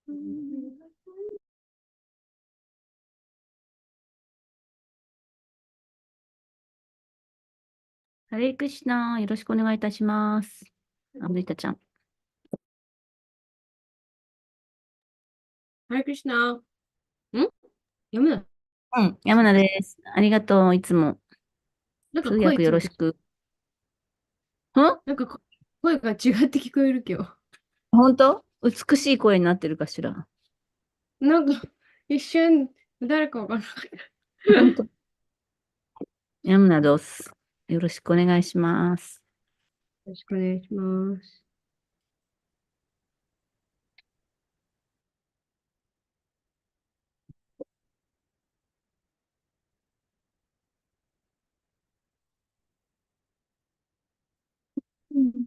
ハレークシナ、よろしくお願いいたします。ブリタちゃん。ハレークリシナ。読むな。うん、山名です。ありがとう、いつも。なんか通訳よろしく。なんか声が違って聞こえる今日。本当？美しい声になってるかしら。なんか一瞬誰かわからなかった。本当？山名です。よろしくお願いします。よろしくお願いします。うん。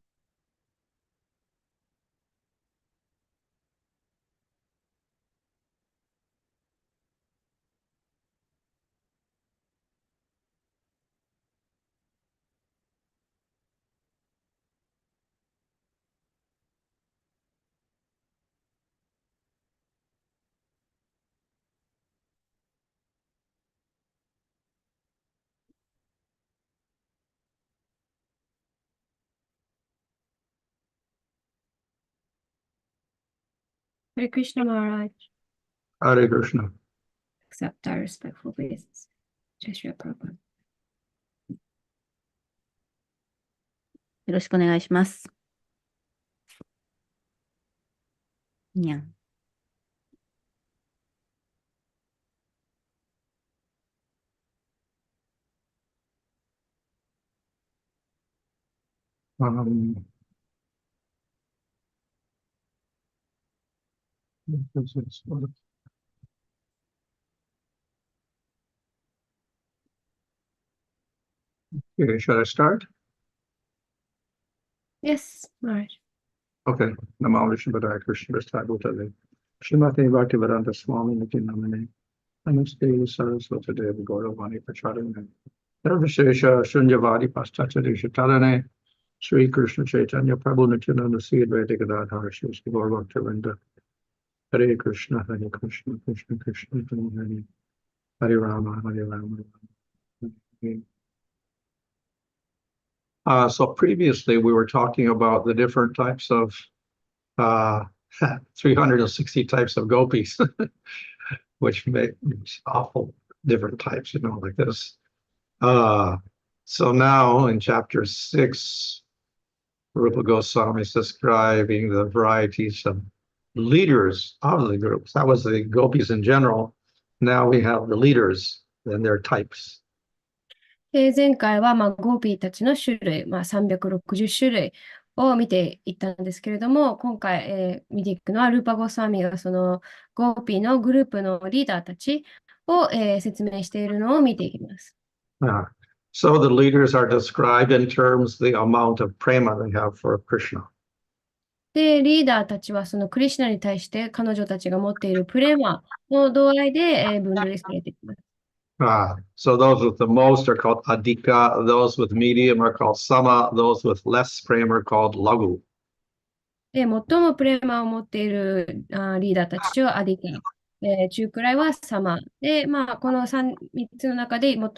ハレークリシナ、Maharaj. Hare Krishna. Accept our respectful obeisances. Jai Shri Prabhupada. よろしくお願いします。にゃん。Okay, should I start? Yes, Maharaj. Okay. Namo Vishnupadaya Krishna Bhutale. Srimati Bhaktivedanta Swami Nilamani. Namaste Saraswati Devi Gauravani Pacharane. Sarvashesha Shunyavadi Paschachadisha Talane. Sri Krishna Chaitanya Prabhu Nityananda Sri Advaita Gadadhara Sri Gaur Bhaktivinoda. Hare Krishna, Hare Krishna, Krishna Krishna, Hare Hare Rama, Hare Rama. So previously we were talking about the different types of 360 types of gopis, which make awful different types, like this. So now in chapter 6, Rupa Goswami is describing the varieties of leaders of the groups. That was the gopis in general. Now we have the leaders and their types. 前回はゴーピーたちの種類、360種類を見ていったんですけれども、今回、見ていくのはルーパ・ゴスワミがそのゴーピーのグループのリーダーたちを、説明しているのを見ていきます。So the leaders are described in terms of the amount of prema they have for Krishna. で、リーダーたちはそのクリシュナに対して彼女たちが持っているプレマの度合いで、分類されています。So those with the most are called adhika, those with medium are called sama, those with less prema are called lagu. で、最もプレマを持っているリーダーたちはアディカ、中くらいはサマで、この3つの中で最も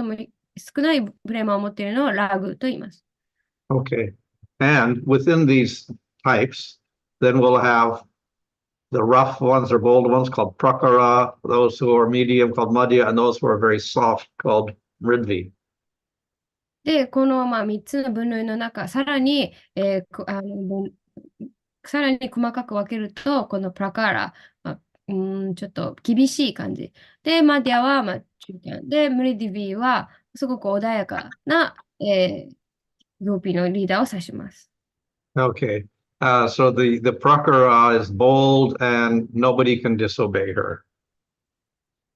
少ないプレマを持っているのはラグと言います。Okay. And within these types, then we'll have the rough ones or bold ones called prakara, those who are medium called madhya, and those who are very soft called mridvi. で、この3つの分類の中、さらに、さらに細かく分けると、このプラカーラ、ちょっと厳しい感じ。で、マディアは中間。で、ムリディビーはすごく穏やかな、グルーピーのリーダーを指します。Okay. So the prakara is bold and nobody can disobey her.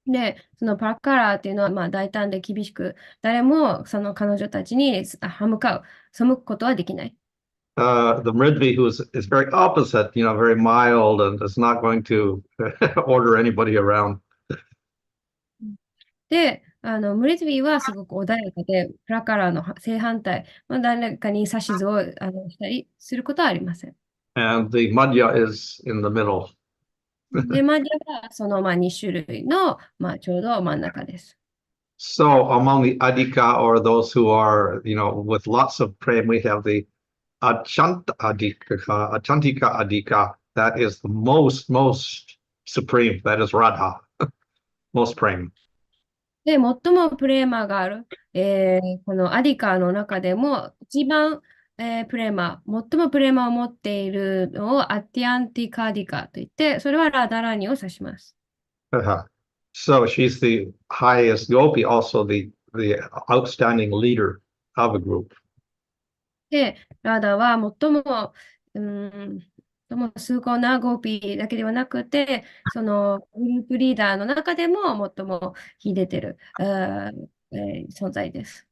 で、そのパラカラーっていうのは大胆で厳しく、誰もその彼女たちに歯向かう、背くことはできない。The Mridvi, who is very opposite, very mild and is not going to order anybody around. で、ムリズビーはすごく穏やかで、プラカラーの正反対、誰かに指図をしたりすることはありません。And the Madhya is in the middle. で、マディはその2種類の、ちょうど真ん中です。So among the adhika or those who are, with lots of prema, we have the achantika adhika. That is the most supreme. That is Radha, most prema. で、最もプレーマがある、このアディカの中でも一番、プレーマ、最もプレーマを持っているのをアティアンティカディカといって、それはラダラニを指します。So she's the highest gopi, also the outstanding leader of a group. で、ラダは最も、最も崇高なゴーピーだけではなくて、そのグループリーダーの中でも最も秀でてる、存在です。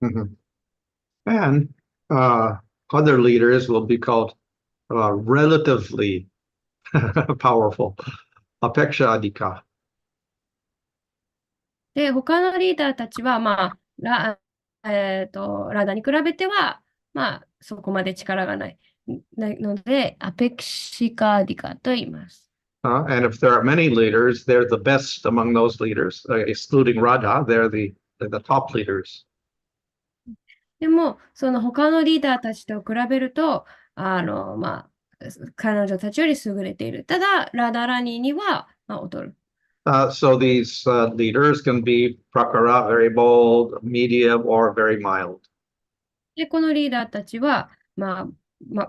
Mhm. And other leaders will be called relatively powerful, apeksha adhika. で、他のリーダーたちは、ラダに比べては、そこまで力がないので、アペクシカディカと言います。And if there are many leaders, they're the best among those leaders, excluding Radha, they're the top leaders. でも、その他のリーダーたちと比べると、彼女たちより優れている。ただ、ラダラニには、劣る。So these leaders can be prakara, very bold, medium, or very mild. で、このリーダーたちは、プ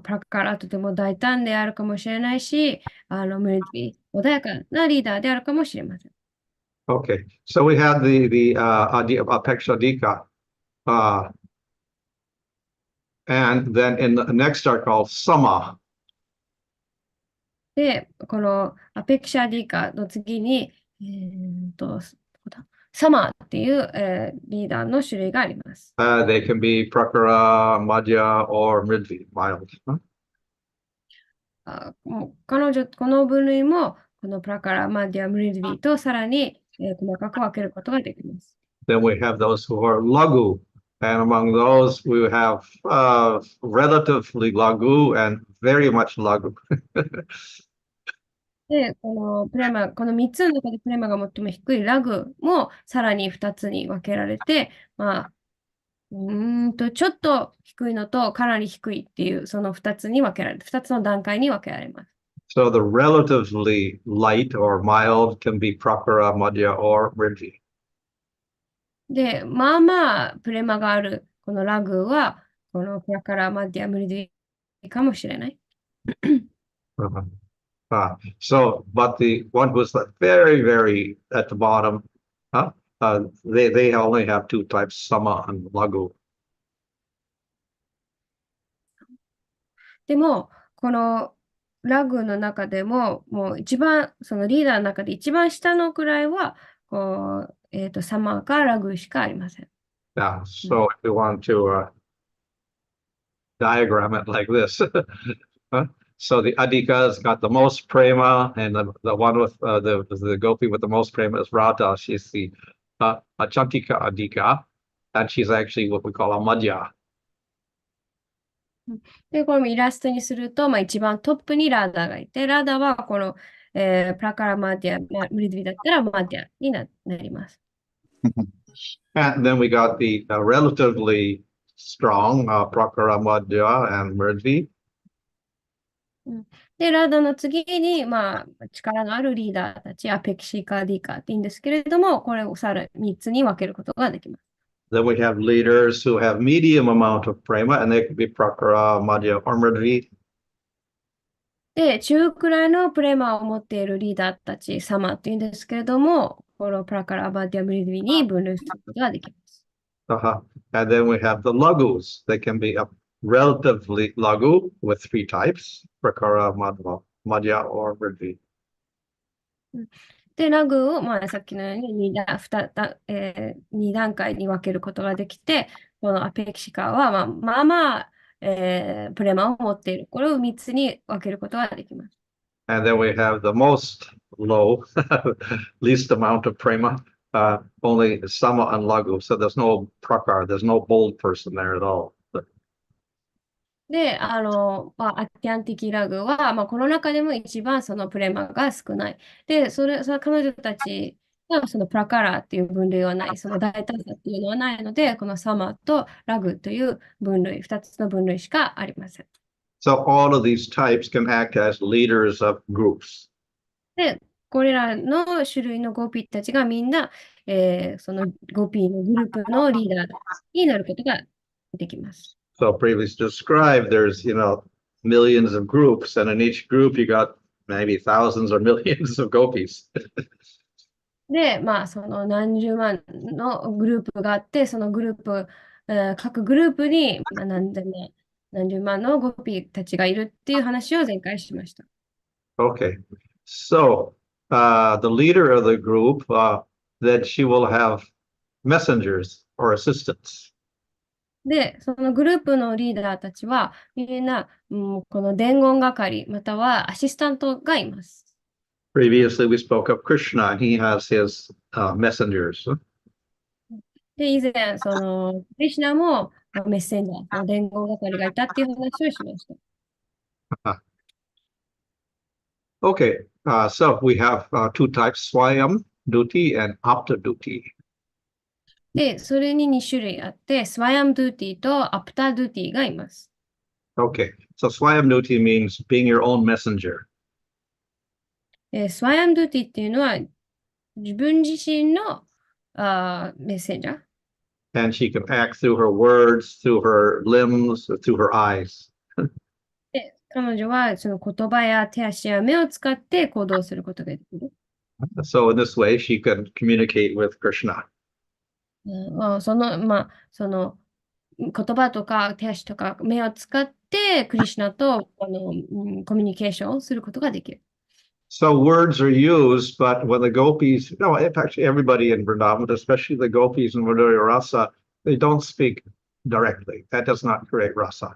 ラカラとても大胆であるかもしれないし、ムリディ、穏やかなリーダーであるかもしれません。Okay, so we had the apekshadika, and then in the next are called sama. で、このアペクシャディカの次に、サマーっていう、リーダーの種類があります。They can be prakara, madhya, or mridvi, mild. この分類も、このプラカラ、マディア、ムリドビとさらに、細かく分けることができます。Then we have those who are lagu, and among those we have relatively lagu and very much lagu. で、この3つの中でプレマが最も低いラグもさらに2つに分けられて、ちょっと低いのとかなり低いっていう、その2つに分けられる、2つの段階に分けられます。So the relatively light or mild can be prakara, madhya, or mridvi. で、プレマがあるこのラグは、このプラカラマディアムリディかもしれない。But the one who's very, very at the bottom, they only have two types, sama and lagu. でも、このラグの中でも、もう一番、そのリーダーの中で一番下のくらいは、サマーかラグしかありません。Yeah, so if you want to diagram it like this, so the adhika's got the most prema, and the one with the gopi with the most prema is Radha. She's the achantika adhika, and she's actually what we call a madhya. で、これもイラストにすると、一番トップにラダがいて、ラダはこの、プラカラマディア、ムリドビだったらマディアになります。And then we got the relatively strong prakara, madhya, and mridvi. で、ラダの次に、力のあるリーダーたち、アペキシカディカって言うんですけれども、これをさらに3つに分けることができます。Then we have leaders who have medium amount of prema, and they could be prakara, madhya, or mridvi. で、中くらいのプレマを持っているリーダーたち、サマって言うんですけれども、このプラカラバディアムリドビに分類することができます。And then we have the lagus. They can be a relatively lagu with three types, prakara, madhya, or mridvi. で、ラグを、さっきのように2段階に分けることができて、このアペキシカは、プレマを持っている。これを3つに分けることができます。And then we have the most low, least amount of prema, only sama and lagu. So there's no prakar, there's no bold person there at all. で、アティアンティキラグは、この中でも一番そのプレマが少ない。で、それ彼女たちはそのプラカラーっていう分類はない、その大胆さっていうのはないので、このサマーとラグという分類、2つの分類しかありません。So all of these types can act as leaders of groups. で、これらの種類のゴーピーたちがみんな、そのゴーピーのグループのリーダーになることができます。So previously described, there's, millions of groups, and in each group you got maybe thousands or millions of gopis. で、その何十万のグループがあって、そのグループ、各グループに、何十万のゴピーたちがいるっていう話を前回しました。Okay. So the leader of the group, then she will have messengers or assistants. で、そのグループのリーダーたちは、みんな、この伝言係、またはアシスタントがいます。Previously, we spoke of Krishna, and he has his messengers. で、以前、その、クリシュナもメッセンジャー、その伝言係がいたっていう話をしました。Okay, so we have two types, Swayam duty and Apta duty. で、それに2種類あって、スワヤムドゥーティーとアプタードゥーティーがいます。Okay, so Swayam duty means being your own messenger. スワヤムドゥーティーっていうのは、自分自身のメッセンジャー。And she can act through her words, through her limbs, through her eyes. で、彼女はその言葉や手足や目を使って行動することができる。So in this way, she can communicate with Krishna. その言葉とか手足とか目を使ってクリシュナとコミュニケーションをすることができる。So words are used, but when the gopis, no, actually everybody in Vrindavan, especially the gopis in Madhurya Rasa, they don't speak directly. That does not create rasa.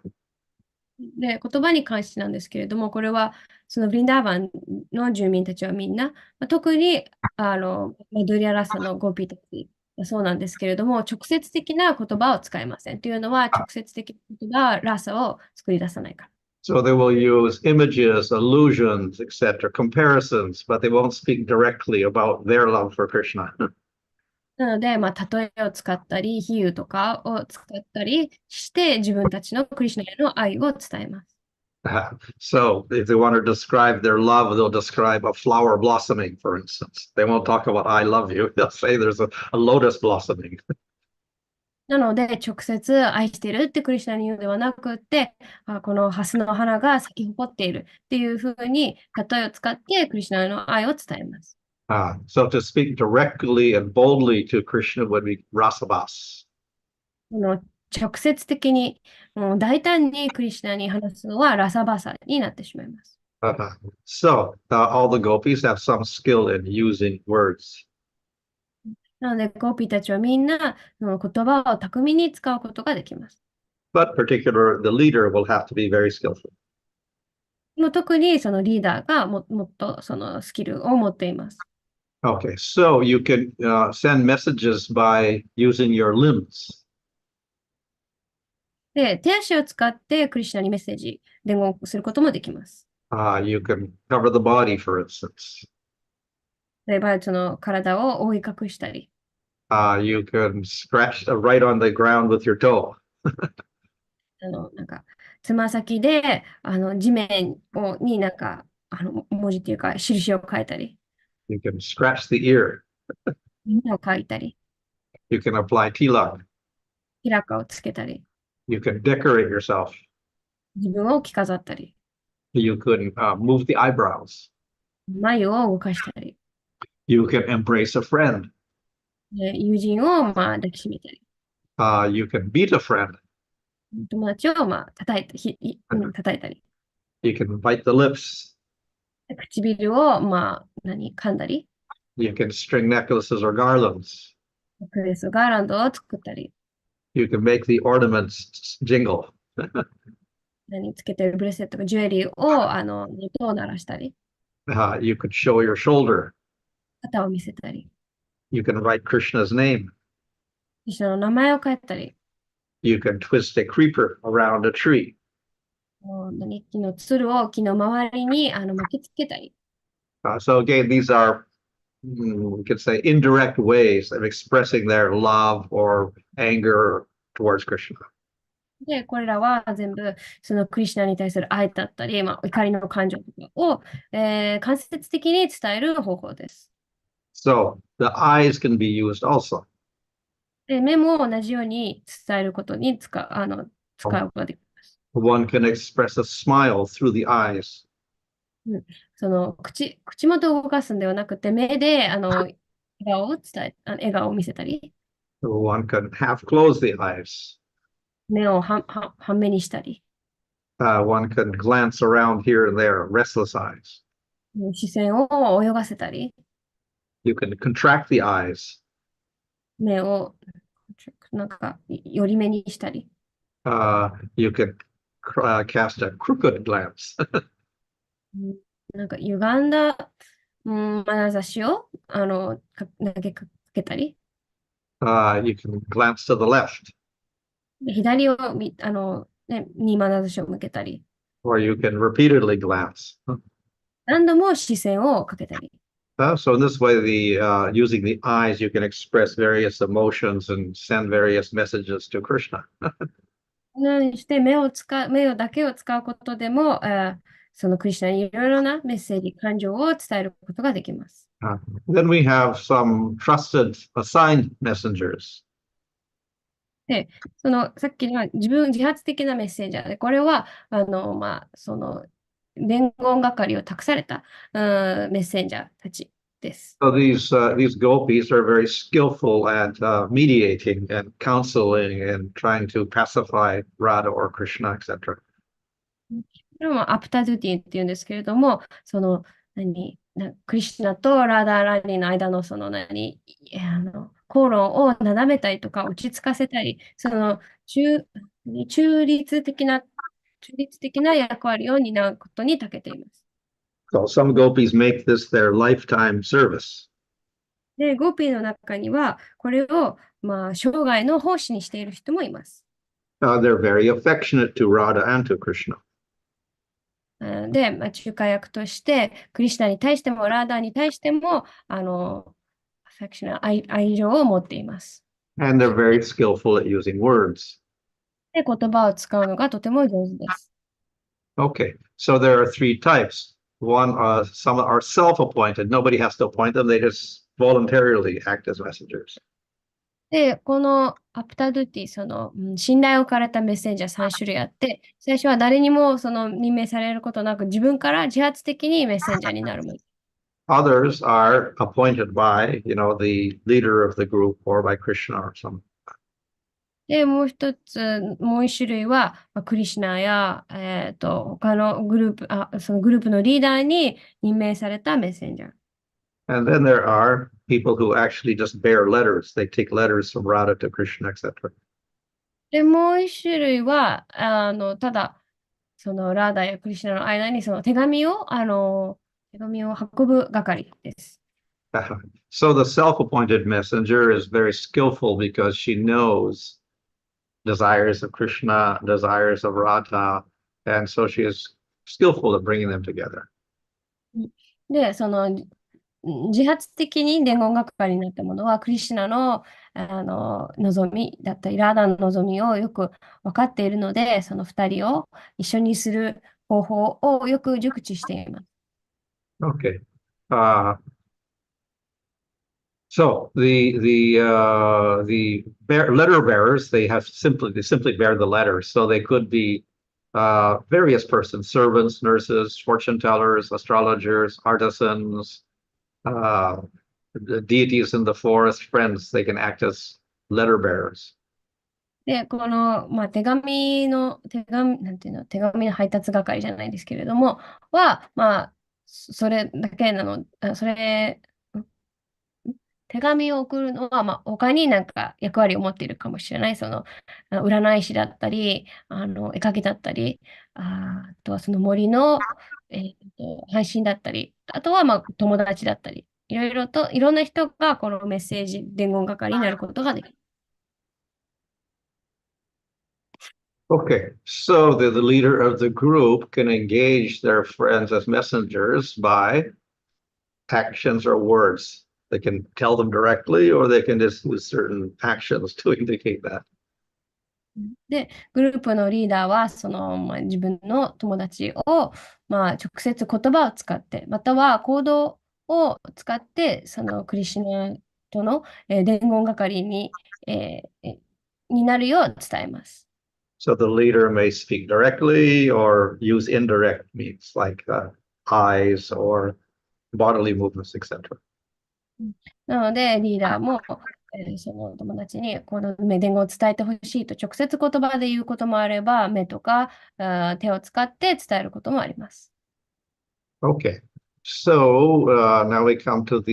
で、言葉に関してなんですけれども、これはそのブリンダーバンの住民たちはみんな、特にマドゥリアラサのゴピたちはそうなんですけれども、直接的な言葉を使いません。というのは、直接的な言葉はラサを作り出さないから。So they will use images, illusions, etc., comparisons, but they won't speak directly about their love for Krishna. なので、例えを使ったり、比喩とかを使ったりして、自分たちのクリシュナへの愛を伝えます。So if they want to describe their love, they'll describe a flower blossoming, for instance. They won't talk about I love you. They'll say there's a lotus blossoming. なので、直接愛してるってクリシュナに言うのではなくって、このハスの花が咲き誇っているっていうふうに、例えを使ってクリシュナへの愛を伝えます。So to speak directly and boldly to Krishna would be rasabas. 直接的に、大胆にクリシュナに話すのはラサバサになってしまいます。So all the gopis have some skill in using words. なので、ゴーピーたちはみんな言葉を巧みに使うことができます。But particular, the leader will have to be very skillful. 特にそのリーダーがもっとそのスキルを持っています。Okay, so you can send messages by using your limbs. で、手足を使ってクリシュナにメッセージ、伝言することもできます。You can cover the body, for instance. 例えば、その体を覆い隠したり。You can scratch right on the ground with your toe. つま先で、地面に文字っていうか、印を書いたり。You can scratch the ear. 耳を書いたり。You can apply tilak. キラカをつけたり。You can decorate yourself. 自分を着飾ったり。You can move the eyebrows. 眉を動かしたり。You can embrace a friend. 友人を抱きしめたり。You can beat a friend. 友達を叩いたり。You can bite the lips. 唇を噛んだり。You can string necklaces or garlands. クレス、ガーランドを作ったり。You can make the ornaments jingle. つけてるブレスレットとかジュエリーを音を鳴らしたり。You could show your shoulder. 肩を見せたり。You can write Krishna's name. クリシュナの名前を書いたり。You can twist a creeper around a tree. 木のつるを木の周りに巻きつけたり。So again, these are, we could say, indirect ways of expressing their love or anger towards Krishna. で、これらは全部、そのクリシュナに対する愛だったり、怒りの感情とかを、間接的に伝える方法です。So the eyes can be used also. で、目も同じように伝えることに使うことができます。One can express a smile through the eyes. その口元を動かすんではなくて、目で笑顔を見せたり、One can half close the eyes. 目を半目にしたり、One can glance around here and there, restless eyes. 視線を泳がせたり、You can contract the eyes. 目をなんか寄り目にしたり、You can cast a crooked glance. なんか歪んだ、眼差しを投げかけたり、You can glance to the left, 左をに眼差しを向けたり、or you can repeatedly glance. 何度も視線をかけたり。So in this way, using the eyes, you can express various emotions and send various messages to Krishna. このようにして目だけを使うことでも、そのクリシュナにいろいろなメッセージ、感情を伝えることができます。Then we have some trusted assigned messengers. で、さっきの自発的なメッセージャーで、これは、その伝言係を託された、メッセンジャーたちです。So these gopis are very skillful at mediating and counseling and trying to pacify Radha or Krishna, etc. これもアプタドゥティっていうんですけれども、クリシュナとラーダーラニーの間の口論をなだめたりとか落ち着かせたり、中立的な役割を担うことに長けています。So some gopis make this their lifetime service. で、ゴーピーの中には、これを、生涯の奉仕にしている人もいます。They're very affectionate to Radha and to Krishna. で、仲介役として、クリシュナに対しても、ラーダーに対しても、愛情を持っています。And they're very skillful at using words. で、言葉を使うのがとても上手です。Okay, so there are three types. One, some are self-appointed. Nobody has to appoint them. They just voluntarily act as messengers. で、このアプタドゥティ、信頼を置かれたメッセンジャー3種類あって、最初は誰にも任命されることなく、自分から自発的にメッセンジャーになるもの。Others are appointed by, the leader of the group or by Krishna or some. で、もう一種類は、クリシュナや、他のそのグループのリーダーに任命されたメッセンジャー。And then there are people who actually just bear letters. They take letters from Radha to Krishna, etc. で、もう一種類は、ただ、そのラーダやクリシュナの間にその手紙を運ぶ係です。So the self-appointed messenger is very skillful because she knows desires of Krishna, desires of Radha, and so she is skillful at bringing them together. で、自発的に伝言係になったものは、クリシュナの、望みだったり、ラーダの望みをよく分かっているので、その2人を一緒にする方法をよく熟知しています。Okay. So the letter bearers, they simply bear the letters. So they could be various persons, servants, nurses, fortune tellers, astrologers, artisans, the deities in the forest, friends. They can act as letter bearers. で、この、なんていうの、手紙の配達係じゃないですけれども、それだけなの、手紙を送るのは、他になんか役割を持っているかもしれない。占い師だったり、絵描きだったり、あとはその森の、配信だったり、あとは友達だったり、いろんな人がこのメッセージ、伝言係になることができる。Okay, so the leader of the group can engage their friends as messengers by actions or words. They can tell them directly, or they can just use certain actions to indicate that. で、グループのリーダーは、自分の友達を、直接言葉を使って、または行動を使って、クリシュナとの、伝言係になるよう伝えます。So the leader may speak directly or use indirect means like eyes or bodily movements, etc. なので、リーダーも、その友達にこの伝言を伝えてほしいと直接言葉で言うこともあれば、目とか手を使って伝えることもあります。Okay, so now we come to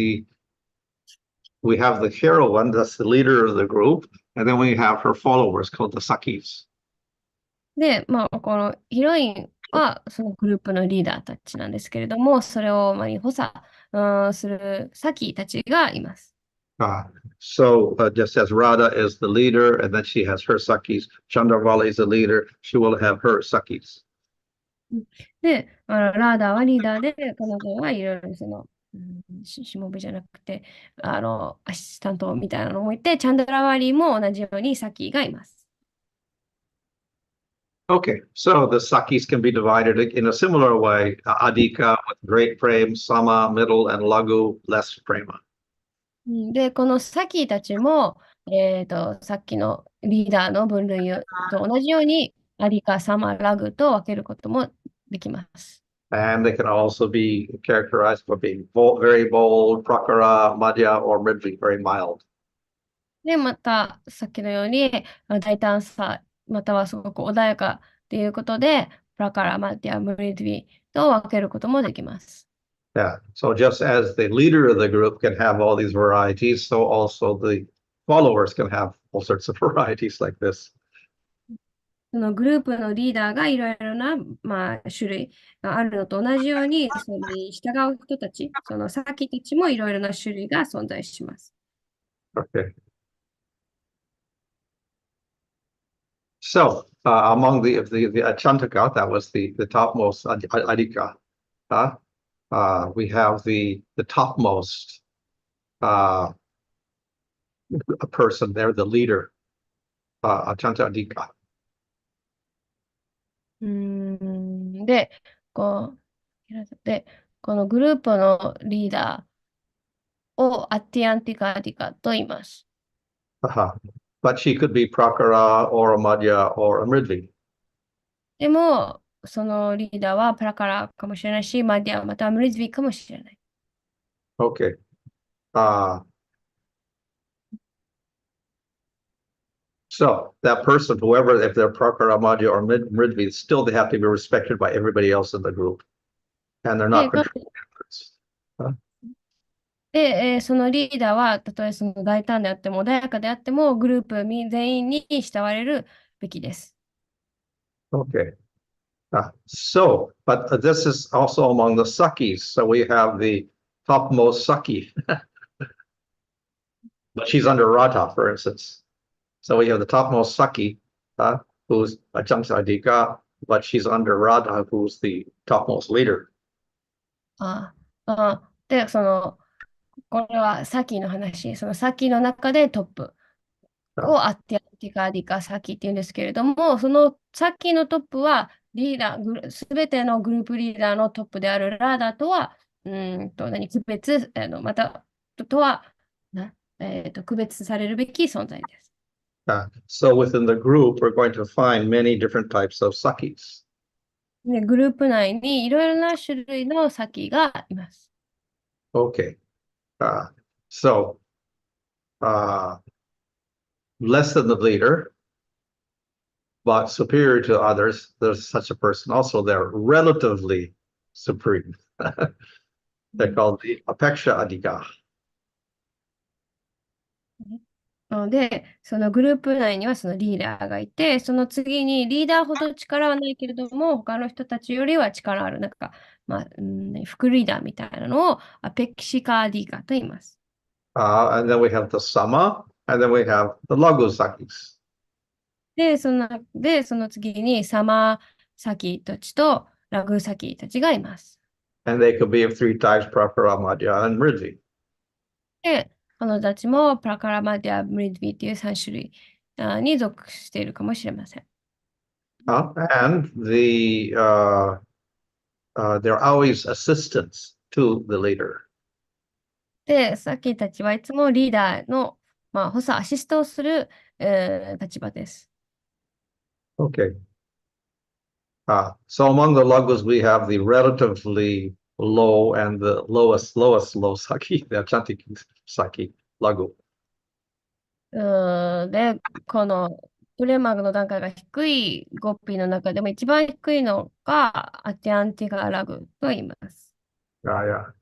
we have the heroine, that's the leader of the group, and then we have her followers called the Sakis. で、このヒロインはそのグループのリーダーたちなんですけれども、それを補佐するサキたちがいます。So just as Radha is the leader, and then she has her Sakis, Chandravali is the leader, she will have her Sakis. で、ラーダーはリーダーで、彼女はいろいろしもべじゃなくて、アシスタントみたいなのもいて、チャンドラワリーも同じようにサキがいます。Okay, so the Sakis can be divided in a similar way. Adhika with great prema, Sama, middle, and Lagu, less prema. で、このサキたちも、さっきのリーダーの分類と同じように、アリカ、サマ、ラグと分けることもできます。And they can also be characterized by being very bold, prakara, madhya, or mridvi, very mild. で、また、さっきのように、大胆さ、またはすごく穏やかっていうことで、プラカラ、マディア、ムリドゥィと分けることもできます。Yeah, so just as the leader of the group can have all these varieties, so also the followers can have all sorts of varieties like this. そのグループのリーダーがいろいろな、種類があるのと同じように、それに従う人たち、そのサキたちもいろいろな種類が存在します。Okay. So among the Achantaka, that was the topmost Adhika. We have the topmost a person there, the leader, Achanta Adhika. で、こで、このグループのリーダーをアティアンティカディカと言います。But she could be Prakara or a Madhya or a Mridvi. でも、そのリーダーはプラカラかもしれないし、マディアまたはムリズビかもしれない。Okay. So that person, whoever, if they're Prakara, Madhya, or Mridvi, still they have to be respected by everybody else in the group. And they're not controlling efforts. で、そのリーダーは、たとえその大胆であっても穏やかであっても、グループ全員に慕われるべきです。Okay. But this is also among the Sakis. So we have the topmost Saki. But she's under Radha, for instance. So we have the topmost Saki, who's a Chamsadika, but she's under Radha, who's the topmost leader. で、これはサキの話、そのサキの中でトップをアティカディカサキっていうんですけれども、そのサキのトップはリーダー、すべてのグループリーダーのトップであるラーダとは、区別、また、とは、区別されるべき存在です。So within the group, we're going to find many different types of Sakis. で、グループ内にいろいろな種類のサキがいます。Okay. So less than the leader, but superior to others, there's such a person also there, relatively supreme. They're called the Apeksha Adhika. で、そのグループ内にはそのリーダーがいて、その次にリーダーほど力はないけれども、他の人たちよりは力ある、副リーダーみたいなのをアペキシカーディカと言います。And then we have the Sama, and then we have the Lagu Sakis. その次にサマサキたちとラグサキたちがいます。And they could be of three types, Prakara, Madhya, and Mridvi. で、彼女たちもプラカラマディア・ムリドビっていう3種類に属しているかもしれません。And they're always assistants to the leader. で、サキたちはいつもリーダーの、補佐、アシストをする、立場です。Okay. So among the lagus, we have the relatively low and the lowest low saki, the Achanti saki lagu. で、このプレマグの段階が低いゴッピーの中でも一番低いのがアティアンティガラグと言います。Yeah.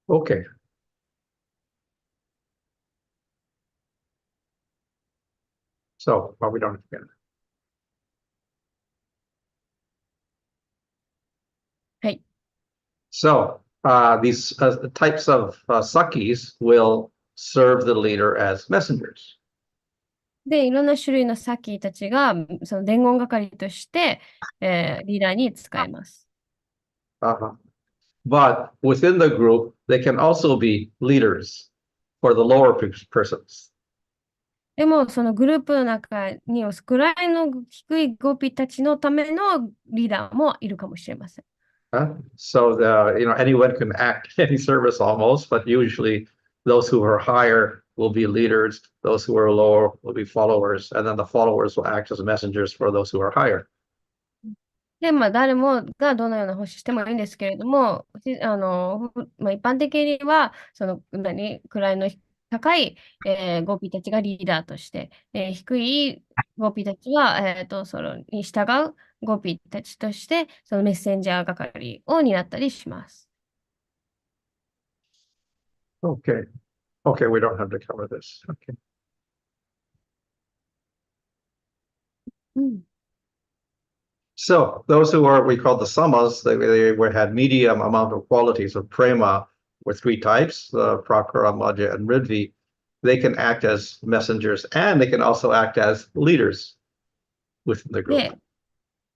Okay. So, we don't again. はい。So, these types of sakis will serve the leader as messengers. で、いろんな種類のサキたちがその伝言係として、リーダーに使えます。But within the group, they can also be leaders for the lower persons. でも、そのグループの中には、位の低いゴピたちのためのリーダーもいるかもしれません。So anyone can act any service almost, but usually those who are higher will be leaders, those who are lower will be followers, and then the followers will act as messengers for those who are higher. で、誰もがどのような奉仕してもいいんですけれども、一般的には、位の高い、ゴピたちがリーダーとして、低いゴピたちは、それに従うゴピたちとして、そのメッセンジャー係を担ったりします。Okay, we don't have to cover this. Okay. So those who are, we call the samas, they had medium amount of qualities of prema with three types, prakara, madhya, and ridvi. They can act as messengers and they can also act as leaders within the group. で、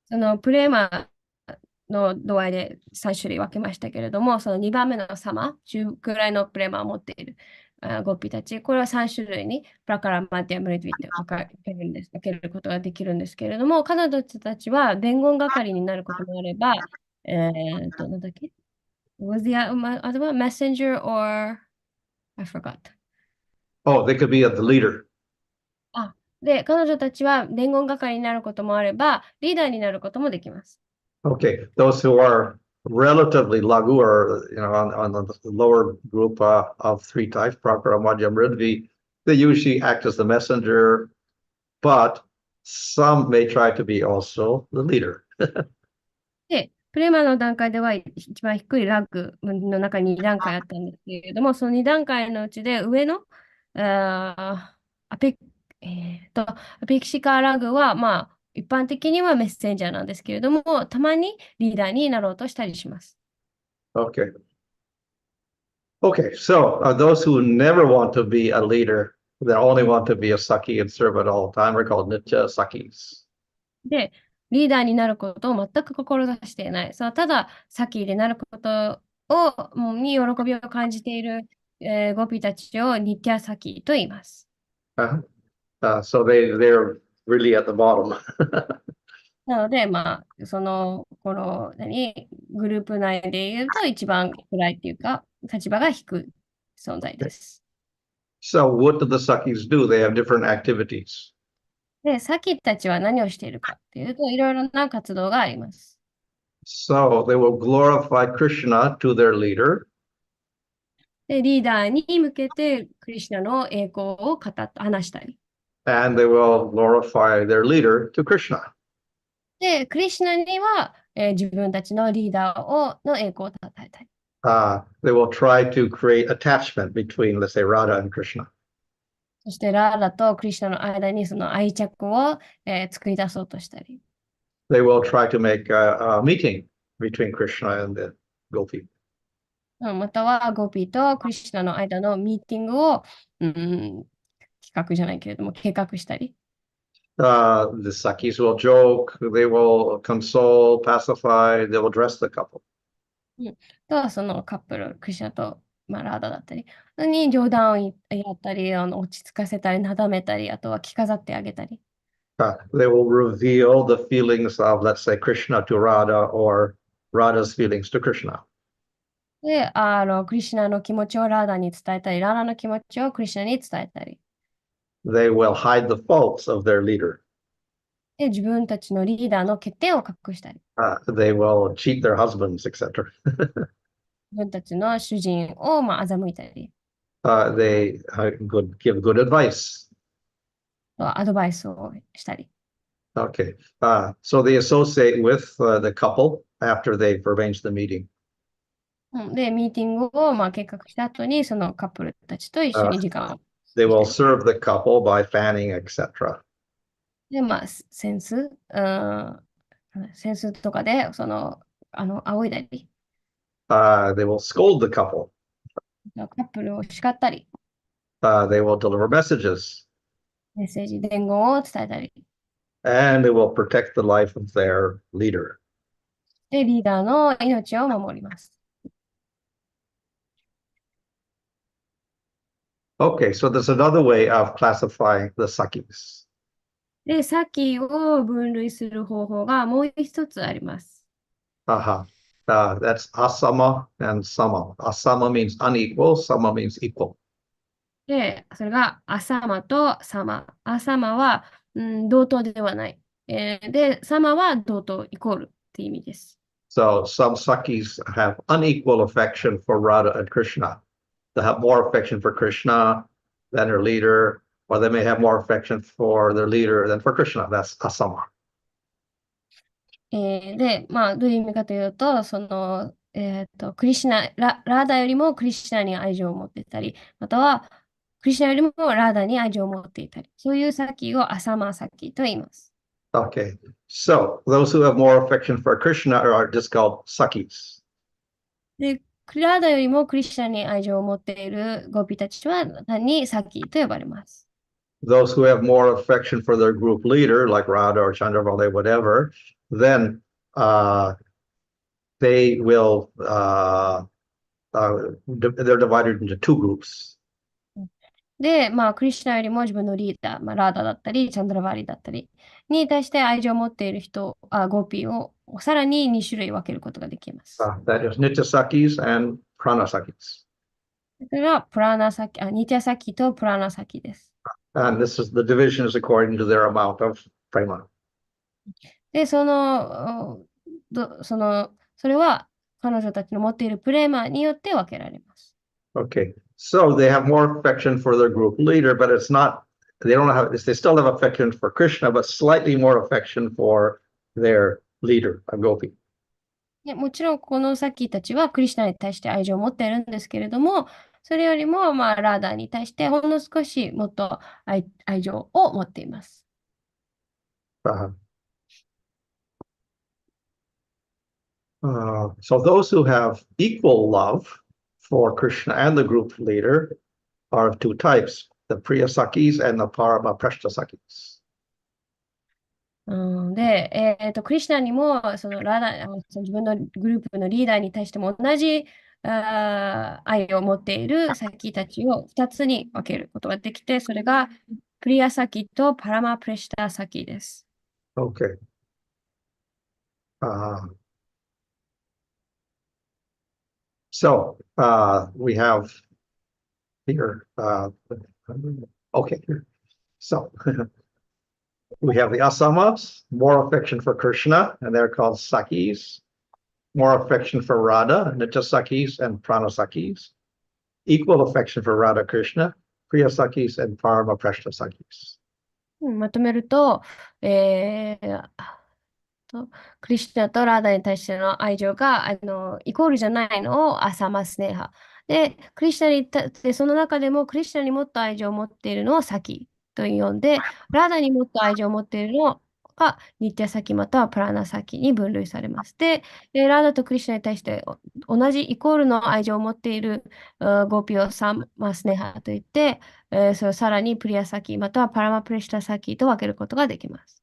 そのプレーマの度合いで3種類分けましたけれども、その2番目の様、中くらいのプレーマーを持っているゴピたち、これは3種類にプラカラマティアムレディって分けることができるんですけれども、彼女たちは伝言係になることもあれば、なんだっけ Was the other one messenger or I forgot. Oh, they could be the leader. で、彼女たちは伝言係になることもあれば、リーダーになることもできます。Okay, those who are relatively lagu or on the lower group of three types, prakara, madhya, ridvi, they usually act as the messenger, but some may try to be also the leader. で、プレマの段階では一番低いランクの中に2段階あったんですけれども、その2段階のうちで上のアペキシカラグは、一般的にはメッセンジャーなんですけれども、たまにリーダーになろうとしたりします。Okay. Okay, so those who never want to be a leader, they only want to be a saki and serve at all time, are called nitya sakis. で、リーダーになることを全く志していない。ただ、サキでなることに喜びを感じている、ゴピたちをニティアサキと言います。So they're really at the bottom. なので、グループ内で言うと一番暗いっていうか、立場が低い存在です。So what do the sakis do? They have different activities. で、サキたちは何をしているかっていうと、いろいろな活動があります。So they will glorify Krishna to their leader. で、リーダーに向けてクリシュナの栄光を話したり。And they will glorify their leader to Krishna. で、クリシュナには、自分たちのリーダーの栄光を称えたり。They will try to create attachment between, let's say, Radha and Krishna. そしてラーラとクリシュナの間にその愛着を、作り出そうとしたり。They will try to make a meeting between Krishna and the gopi. またはゴピーとクリシュナの間のミーティングを、企画じゃないけれども、計画したり。The Sakis will joke, they will console, pacify, they will dress the couple. と、そのカップル、クリシュナと、ラーダだったり、に冗談をやったり、落ち着かせたり、なだめたり、あとは着飾ってあげたり。They will reveal the feelings of, let's say, Krishna to Radha or Radha's feelings to Krishna. で、クリシュナの気持ちをラーダに伝えたり、ラーダの気持ちをクリシュナに伝えたり。They will hide the faults of their leader. で、自分たちのリーダーの欠点を隠したり。They will cheat their husbands, etc. 自分たちの主人を欺いたり。They give good advice. アドバイスをしたり。Okay. So they associate with the couple after they've arranged the meeting. で、ミーティングを計画した後に、そのカップルたちと一緒に時間を。They will serve the couple by fanning, etc. で、センスとかで、仰いだり、They will scold the couple. カップルを叱ったり、They will deliver messages. メッセージ、伝言を伝えたり、And they will protect the life of their leader. で、リーダーの命を守ります。Okay, so there's another way of classifying the Sakis. で、サキを分類する方法がもう一つあります。That's asama and sama. Asama means unequal, sama means equal. で、それがアサマとサマ。アサマは、同等ではない。で、サマは同等、イコールって意味です。So some Sakis have unequal affection for Radha and Krishna. They have more affection for Krishna than their leader, or they may have more affection for their leader than for Krishna. That's asama. で、どういう意味かというと、クリシュナ、ラーダよりもクリシュナに愛情を持っていたり、または、クリシュナよりもラーダに愛情を持っていたり、そういうサキをアサマサキと言います。Okay, so those who have more affection for Krishna are just called Sakis. で、ラーダよりもクリシュナに愛情を持っているゴピたちは単にサキと呼ばれます。Those who have more affection for their group leader, like Radha or Chandravali, whatever, then they will, they're divided into two groups. で、クリシュナよりも自分のリーダー、ラーダだったり、チャンドラバーリだったりに対して愛情を持っている人、ゴーピーをさらに2種類分けることができます。That is Nitya Sakis and Prana Sakis. それがプラーナサキ、ニティアサキとプラーナサキです。And this is the division is according to their amount of prema. で、それは彼女たちの持っているプレーマによって分けられます。Okay, so they have more affection for their group leader, but it's not, they don't have, they still have affection for Krishna, but slightly more affection for their leader, a gopi. もちろん、このサキたちはクリシュナに対して愛情を持っているんですけれども、それよりも、ラーダーに対してほんの少しもっと愛情を持っています。So those who have equal love for Krishna and the group leader are of two types, the Priya Sakis and the Paramaprashta Sakis. で、クリシュナにもその自分のグループのリーダーに対しても同じ愛を持っているサキたちを2つに分けることができて、それがプリアサキとパラマプレシタサキです。Okay. So we have here, okay, so we have the Asamas, more affection for Krishna, and they're called Sakis, more affection for Radha, Nitya Sakis and Prana Sakis, equal affection for Radha Krishna, Priya Sakis and Paramaprashta Sakis. まとめると、クリシュナとラーダに対しての愛情がイコールじゃないのをアサマスネハ。で、クリシュナにでその中でもクリシュナにもっと愛情を持っているのをサキと呼んで、ラーダにもっと愛情を持っているのをはニッティアサキまたはプラーナサキに分類されます。で、ラーダとクリシュナに対して同じイコールの愛情を持っているゴーピをサマスネハといって、それをさらにプリアサキまたはパラマプレシタサキと分けることができます。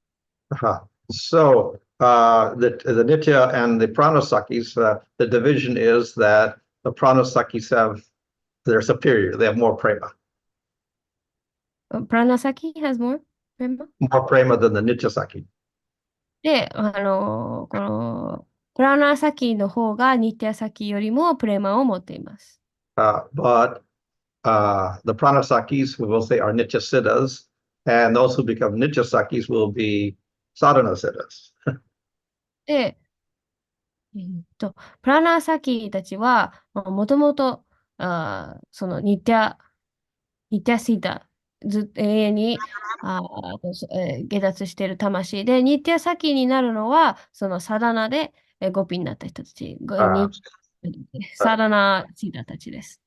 So the Nitya and the Pranasakis, the division is that the Pranasakis they're superior, they have more prema. プラーナサキ has more prema? More prema than the Nityasaki. で、このプラーナサキの方がニッティアサキよりもプレマを持っています。But the Pranasakis, we will say, are Nityasiddhas, and those who become Nityasakis will be Sadhanasiddhas. で、プラーナサキたちは、もともと、そのニッティアシータ、永遠に下脱している魂で、ニッティアサキになるのは、そのサダナでゴピになった人たち、サダナシータたちです。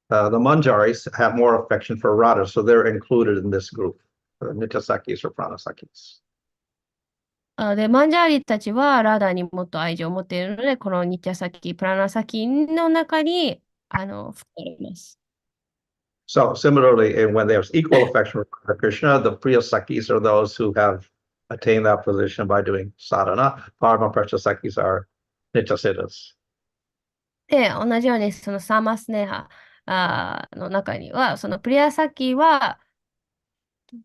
The Manjaris have more affection for Radha, so they're included in this group, Nityasakis or Pranasakis. で、マンジャーリたちはラダにもっと愛情を持っているので、このニッティアサキ、プラナサキの中に含まれます。So similarly, when there's equal affection for Krishna, the Priyasakis are those who have attained that position by doing sadhana. Paramaprashasakis are Nityasiddhas. で、同じようにそのサーマスネハの中には、そのプリアサキは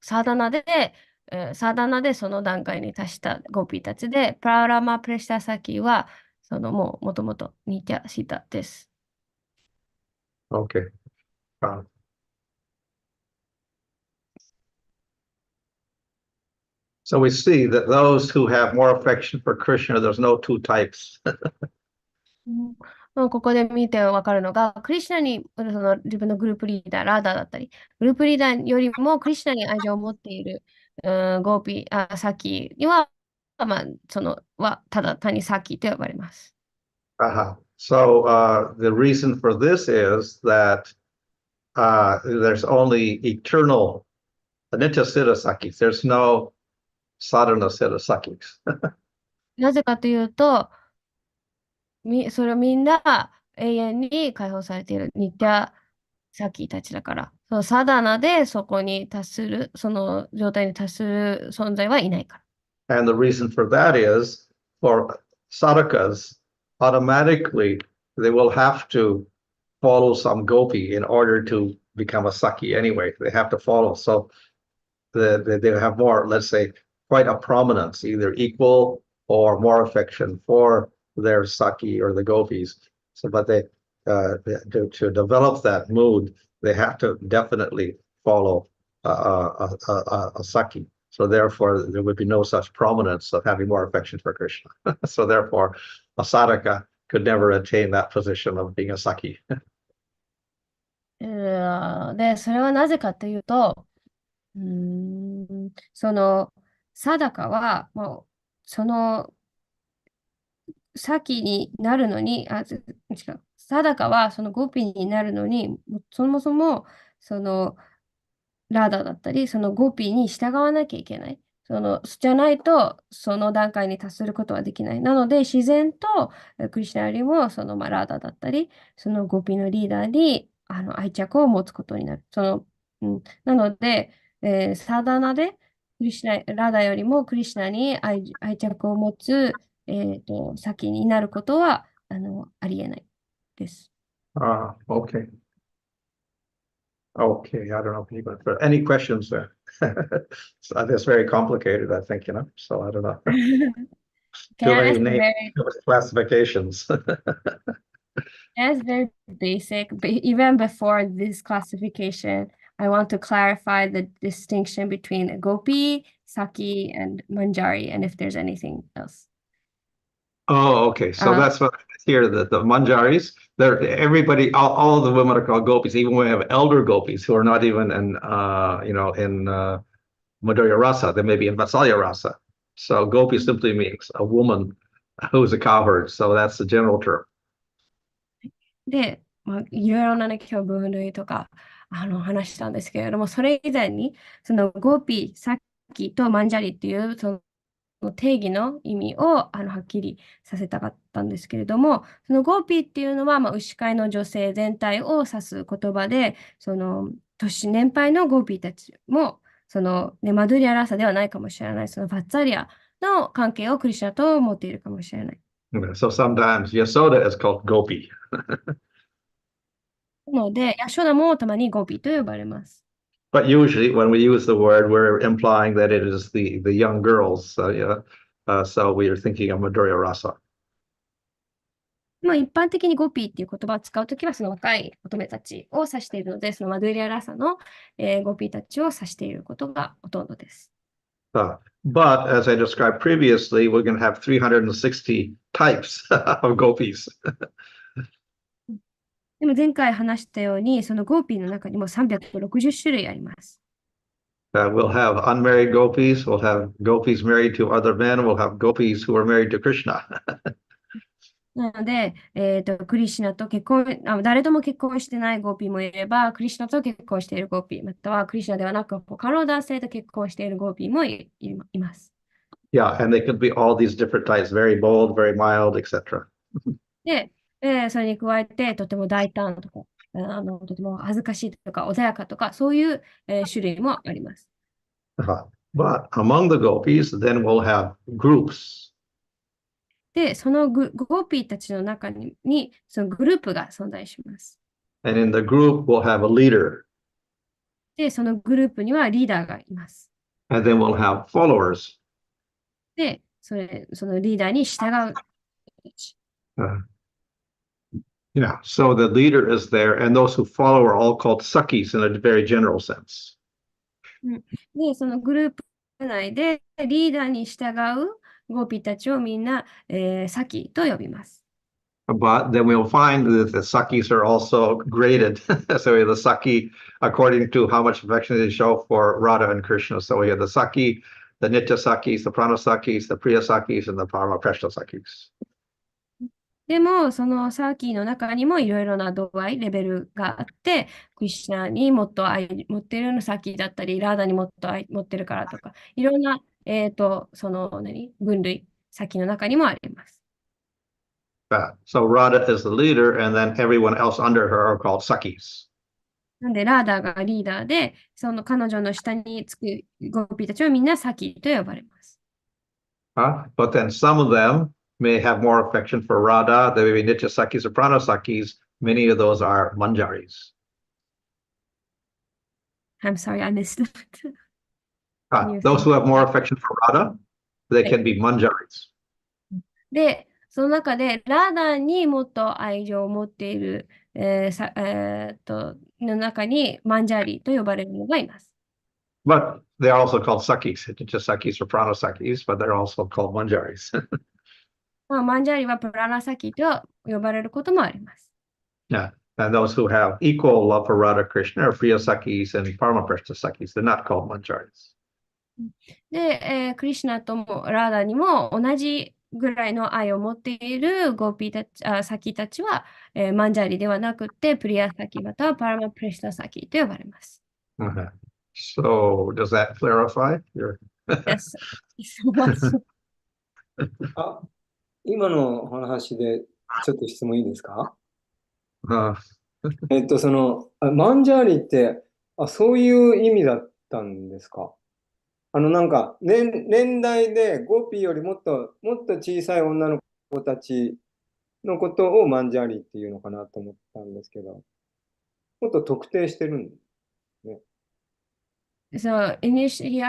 サーダナでその段階に達したゴピーたちで、プララマプレシタサキはそのもともとニティアシータです。Okay. So we see that those who have more affection for Krishna, there's no two types. ここで見てわかるのが、クリシュナにその自分のグループリーダー、ラーダーだったり、グループリーダーよりもクリシュナに愛情を持っているゴーピー、サキには、ただ単にサキと呼ばれます。So the reason for this is that there's only eternal Nityasiddha Sakis. There's no Sadhana Siddha Sakis. なぜかというと、それをみんな永遠に解放されているニティアサキたちだから、そのサダナでそこに達する、その状態に達する存在はいないから。And the reason for that is for sadhakas, automatically they will have to follow some gopi in order to become a saki anyway. They have to follow. So they have more, let's say, quite a prominence, either equal or more affection for their saki or the gopis. So, but they to develop that mood, they have to definitely follow a saki. So therefore, there would be no such prominence of having more affection for Krishna. So therefore, a sadhaka could never attain that position of being a saki. で、それはなぜかというと、そのサダカはもうその先になるのに、違う。サダカはそのゴピになるのに、そもそもそのラダだったり、そのゴピに従わなきゃいけない。じゃないと、その段階に達することはできない。なので、自然とクリシュナよりも、ラダだったり、そのゴピのリーダーに愛着を持つことになる。なので、サダナでラダよりもクリシュナに愛着を持つ、先になることはありえないです。Okay. Okay, I don't know if anybody, but any questions there? So that's very complicated, I think, so I don't know. Too many names, classifications. That's very basic, but even before this classification, I want to clarify the distinction between Gopi, Saki, and Manjari, and if there's anything else. Oh, okay. So that's what I hear, that the Manjaris, everybody, all of the women are called gopis, even when we have elder gopis who are not even in Madhurya Rasa, they may be in Vatsalya Rasa. So gopi simply means a woman who's a cowherd. So that's the general term. で、いろいろなね、今日分類とか話したんですけれども、それ以前に、そのゴピ、サッキとマンジャリっていう、定義の意味をはっきりさせたかったんですけれども、そのゴーピーっていうのは、牛飼いの女性全体を指す言葉で、年配のゴーピーたちも、マドゥリアラーサではないかもしれない、そのバッツァリアの関係をクリシュナと持っているかもしれない。So sometimes Yasoda is called Gopi. なので、ヤショダもたまにゴーピーと呼ばれます。But usually when we use the word, we're implying that it is the young girls. So we are thinking of Madhurya Rasa. 一般的にゴピーっていう言葉を使うときは、その若い乙女たちを指しているので、そのマドゥリアラサの、ゴピーたちを指していることがほとんどです。But as I described previously, we're going to have 360 types of gopis. でも前回話したように、そのゴーピーの中にも360種類あります。We'll have unmarried gopis, we'll have gopis married to other men, we'll have gopis who are married to Krishna. なので、クリシュナと結婚、誰とも結婚してないゴーピーもいれば、クリシュナと結婚しているゴーピー、またはクリシュナではなく他の男性と結婚しているゴーピーもいます。Yeah, and they could be all these different types, very bold, very mild, etc. で、それに加えて、とても大胆とか、とても恥ずかしいとか、穏やかとか、そういう、種類もあります。But among the gopis, then we'll have groups. で、そのゴーピーたちの中に、そのグループが存在します。And in the group, we'll have a leader. で、そのグループにはリーダーがいます。And then we'll have followers. で、そのリーダーに従う。So the leader is there, and those who follow are all called sakis in a very general sense. で、そのグループ内でリーダーに従うゴーピーたちをみんな、サキと呼びます。But then we'll find that the sakis are also graded. So we have the saki according to how much affection they show for Radha and Krishna. So we have the saki, the nitya sakis, the prana sakis, the priya sakis, and the parama prashna sakis. でも、そのサーキーの中にもいろいろな度合い、レベルがあって、クリシュナにもっと愛持ってるのサーキーだったり、ラーダにもっと愛持ってるからとか、いろんな、分類、サーキーの中にもあります。So Radha is the leader, and then everyone else under her are called sakis. なんで、ラーダがリーダーで、その彼女の下につくゴーピーたちはみんなサーキーと呼ばれます。But then some of them may have more affection for Radha. They may be nitya sakis or prana sakis. Many of those are manjaris. I'm sorry, I missed it. Those who have more affection for Radha, they can be manjaris. で、その中で、ラーダにもっと愛情を持っている、の中に、マンジャーリと呼ばれるのがいます。But they are also called sakis, nitya sakis or prana sakis, but they're also called manjaris. マンジャーリはプラナサキと呼ばれることもあります。Yeah, and those who have equal love for Radha Krishna are priya sakis and parama prashna sakis. They're not called manjaris. で、クリシュナともラーダにも同じぐらいの愛を持っているゴーピーたち、サキたちは、マンジャーリではなくて、プリアサキまたはパラマプレシタサキと呼ばれます。So, does that clarify? Yes. 今の話でちょっと質問いいですか？ Uh, マンジャーリってそういう意味だったんですか？なんか年代でゴピーよりもっと小さい女の子たちのことをマンジャーリっていうのかなと思ったんですけど、もっと特定してるんですね。So initially,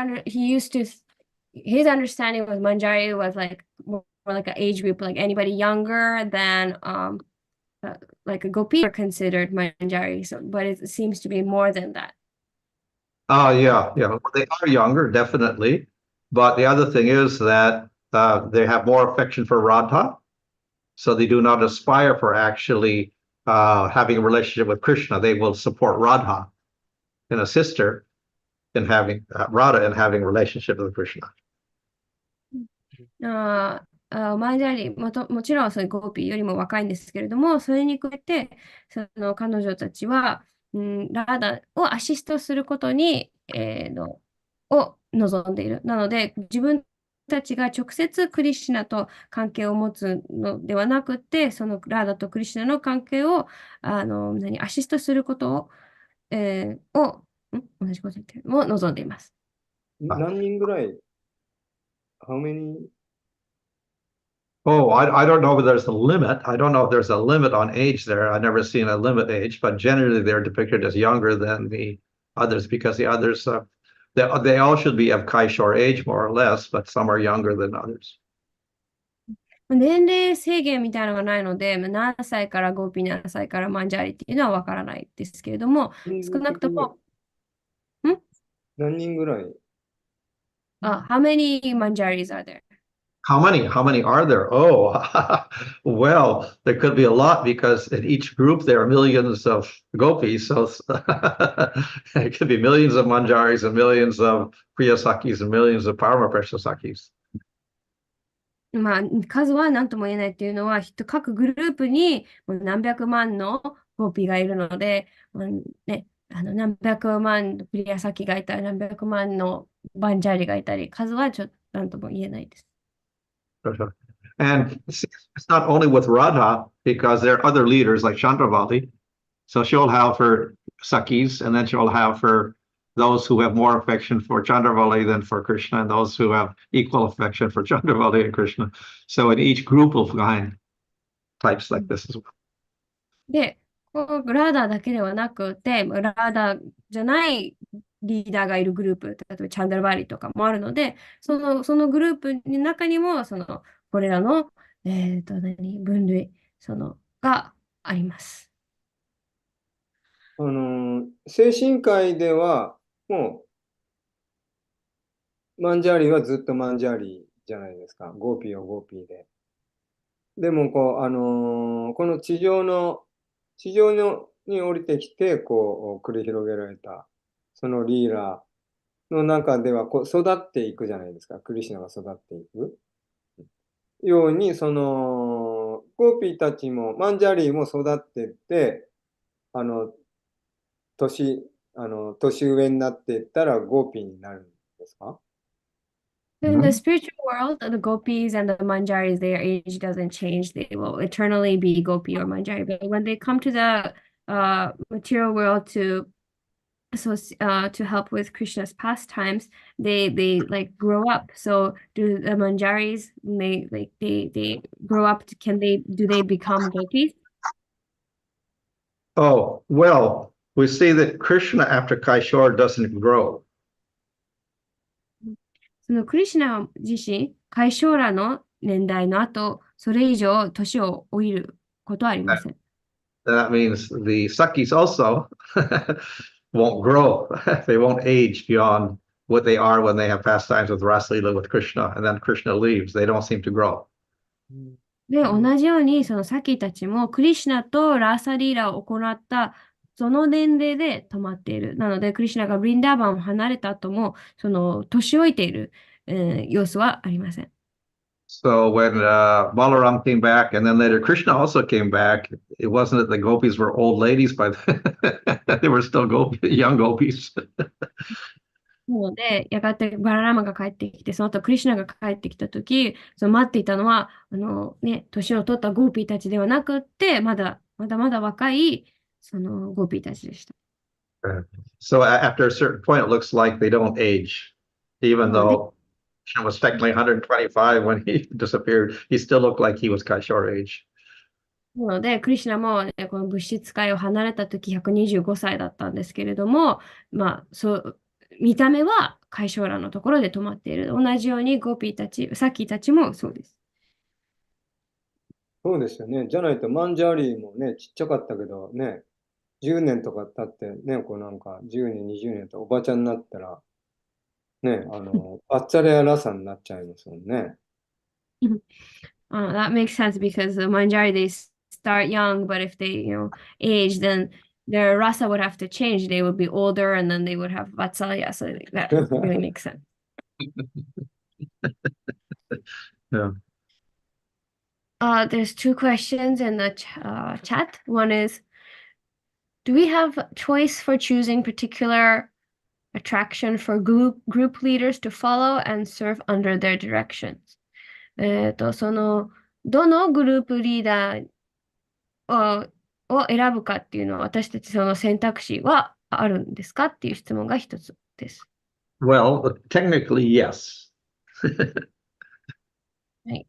his understanding with Manjari was like more like an age group, like anybody younger than like a gopi are considered Manjari. So, but it seems to be more than that. Yeah. They are younger, definitely. But the other thing is that they have more affection for Radha. So they do not aspire for actually having a relationship with Krishna. They will support Radha and assist her in having Radha and having a relationship with Krishna. マンジャーリもちろんそのゴーピーよりも若いんですけれども、それに加えてその彼女たちは、ラーダをアシストすることに、を望んでいる。なので、自分たちが直接クリシュナと関係を持つのではなくて、そのラーダとクリシュナの関係をアシストすることを、同じこと言ってる、も望んでいます。何人ぐらい ?How many? Oh, I don't know if there's a limit. I don't know if there's a limit on age there. I've never seen a limit age, but generally they're depicted as younger than the others because the others, they all should be of Kaishore age more or less, but some are younger than others. 年齢制限みたいなのがないので、何歳からゴーピー、何歳からマンジャーリっていうのはわからないですけれども、少なくとも、何人ぐらい how many manjaris are there? How many are there? Oh, well, there could be a lot because in each group there are millions of gopis. So it could be millions of manjaris and millions of priyasakis and millions of paramaprasasakis. 数は何とも言えないっていうのは、各グループにもう何百万のゴーピーがいるので、何百万のプリヤサキがいたり、何百万のバンジャーリがいたり、数はちょっと何とも言えないです。And it's not only with Radha, because there are other leaders like Chandravali. So she'll have her Sakis, and then she'll have her those who have more affection for Chandravali than for Krishna, and those who have equal affection for Chandravali and Krishna. So in each group we'll find types like this as well. で、ラーダーだけではなくて、ラーダーじゃないリーダーがいるグループ、例えばチャンダルバリとかもあるので、そのグループの中にも、これらの、分類、があります。精神界では、もう、マンジャーリはずっとマンジャーリじゃないですか。ゴーピーはゴーピーで。でも、この地上に降りてきて、繰り広げられた、そのリーラーの中では育っていくじゃないですか。クリシュナが育っていく。ように、ゴーピーたちも、マンジャーリーも育っていって、年上になっていったらゴーピーになるんですか In the spiritual world, the gopis and the manjaris, their age doesn't change. They will eternally be gopi or manjari. But when they come to the material world to help with Krishna's pastimes, they like grow up. So do the manjaris, they grow up? Do they become gopis? Oh, well, we see that Krishna after Kaishore doesn't grow. そのクリシュナ自身、カイショーラの年代の後、それ以上年を老いることはありません。That means the Sakis also won't grow. They won't age beyond what they are when they have pastimes with Raslila with Krishna, and then Krishna leaves. They don't seem to grow. で、同じように、そのサキたちもクリシュナとラーサリーラを行ったその年齢で止まっている。なので、クリシュナがブリンダーバンを離れた後も、その年老いている、様子はありません。So when Balaram came back, and then later Krishna also came back, it wasn't that the gopis were old ladies, but they were still young gopis. なので、やがてバララマが帰ってきて、その後クリシュナが帰ってきたとき、待っていたのは、年を取ったゴーピーたちではなくって、まだ若い、ゴーピーたちでした。So after a certain point, it looks like they don't age, even though Krishna was technically 125 when he disappeared. He still looked like he was Kaishore age. なので、クリシュナも、この物質界を離れたとき125歳だったんですけれども、見た目はカイショーラのところで止まっている。同じようにゴーピーたち、サッキーたちもそうです。そうですよね。じゃないとマンジャーリーもね、ちっちゃかったけどね、10年とか経ってね、なんか10年、20年とおばちゃんになったら、ね、バッツァレアラサになっちゃいますもんね。That makes sense because the Manjari, they start young, but if they, age, then their rasa would have to change. They would be older and then they would have vatsalya. So that really makes sense. Yeah. There's two questions in the chat. One is, do we have choice for choosing particular attraction for group leaders to follow and serve under their directions. どのグループリーダーを選ぶかっていうのは、私たちその選択肢はあるんですかっていう質問が一つです。Well, technically, yes. はい。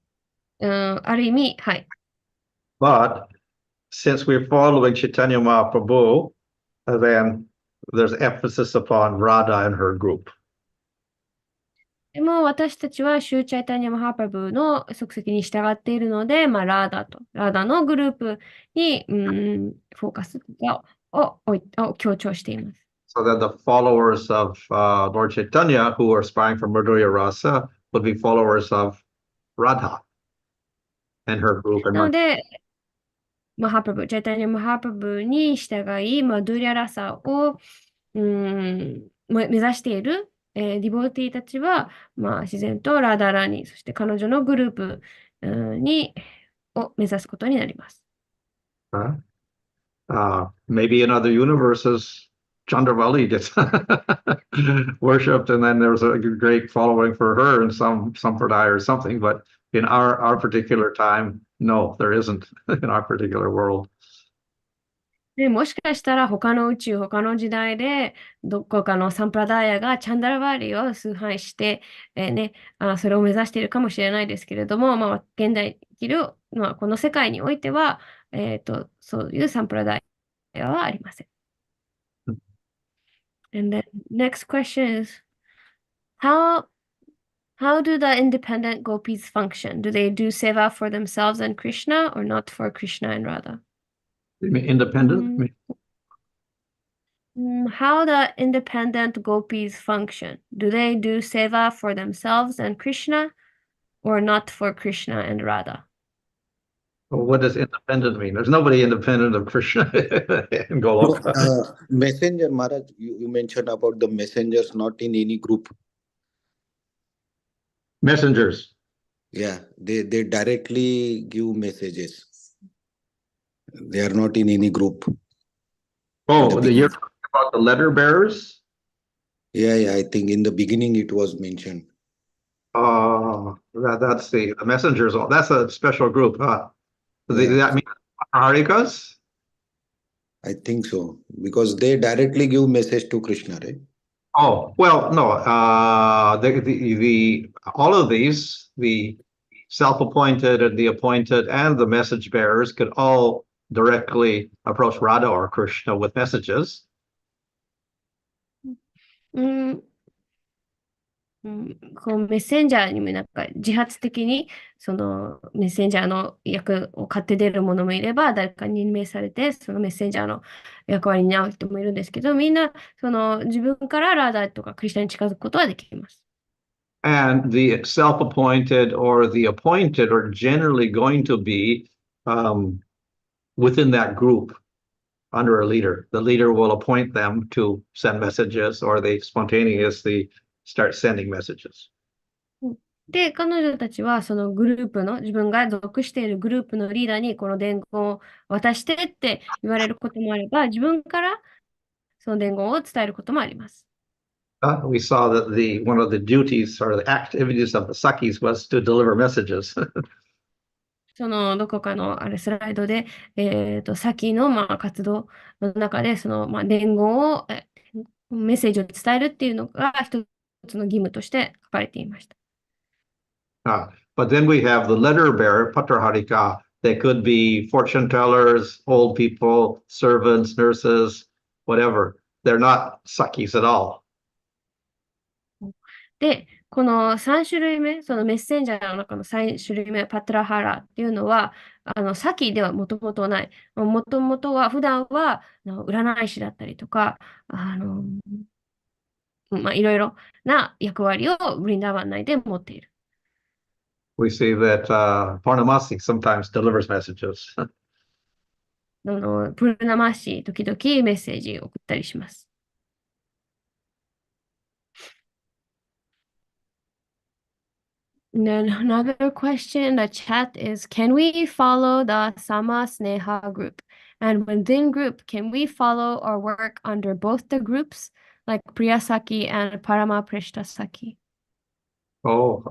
ある意味、はい。But since we're following Chaitanya Mahaprabhu, then there's emphasis upon Radha and her group. でも私たちはシューチャイタニア・マハプラブの足跡に従っているので、ラーダのグループにフォーカスを強調しています。So that the followers of Lord Chaitanya who are aspiring for Madhurya Rasa would be followers of Radha and her group. なので、チャイタニア・マハプラブに従い、マドゥリアラサを目指しているディボーティーたちは、自然とラダラに、そして彼女のグループを目指すことになります。Maybe in other universes, Chandravali gets worshipped, and then there's a great following for her in some sampradaya or something. But in our particular time, no, there isn't in our particular world. でもしかしたら他の宇宙、他の時代でどこかのサンプラダーヤがチャンダラバーリを崇拝して、それを目指しているかもしれないですけれども、現代生きる、この世界においては、そういうサンプラダーヤはありません。And then next question is, how do the independent gopis function? Do they do seva for themselves and Krishna or not for Krishna and Radha? You mean independent? How the independent gopis function? Do they do seva for themselves and Krishna or not for Krishna and Radha? Well, what does independent mean? There's nobody independent of Krishna in Goloka. Messenger, Maharaj, you mentioned about the messengers not in any group. Messengers. Yeah, they directly give messages. They are not in any group. Oh, you're talking about the letter bearers? Yeah, I think in the beginning it was mentioned. That's the messengers. That's a special group, huh? Does that mean Harikas? I think so, because they directly give message to Krishna, right? Oh, well, no. All of these, the self-appointed and the appointed and the message bearers could all directly approach Radha or Krishna with messages. こうメッセンジャーにも自発的にそのメッセンジャーの役を買って出る者もいれば、誰かに任命されてそのメッセンジャーの役割に担う人もいるんですけど、みんなその自分からラーダとかクリスチャンに近づくことはできます。And the self-appointed or the appointed are generally going to be within that group under a leader. The leader will appoint them to send messages, or they spontaneously start sending messages. で、彼女たちはそのグループの、自分が属しているグループのリーダーにこの伝言を渡してって言われることもあれば、自分からその伝言を伝えることもあります。We saw that one of the duties or the activities of the Sakis was to deliver messages. そのどこかのスライドで、サキの活動の中で、その伝言を、メッセージを伝えるっていうのが一つの義務として書かれていました。But then we have the letter bearer, Patraharika. They could be fortune tellers, old people, servants, nurses, whatever. They're not Sakis at all. で、この3種類目、そのメッセンジャーの中の3種類目、パトラハラっていうのは、サキではもともとない。もともとは、普段は占い師だったりとか、いろいろな役割をブリンダーバン内で持っている。We see that Purnamasi sometimes delivers messages. プルナマシ、時々メッセージを送ったりします。And then another question in the chat is, can we follow the Sama Sneha group? And within group, can we follow or work under both the groups? like Priyasaki and Paramaprishtasaki? Oh,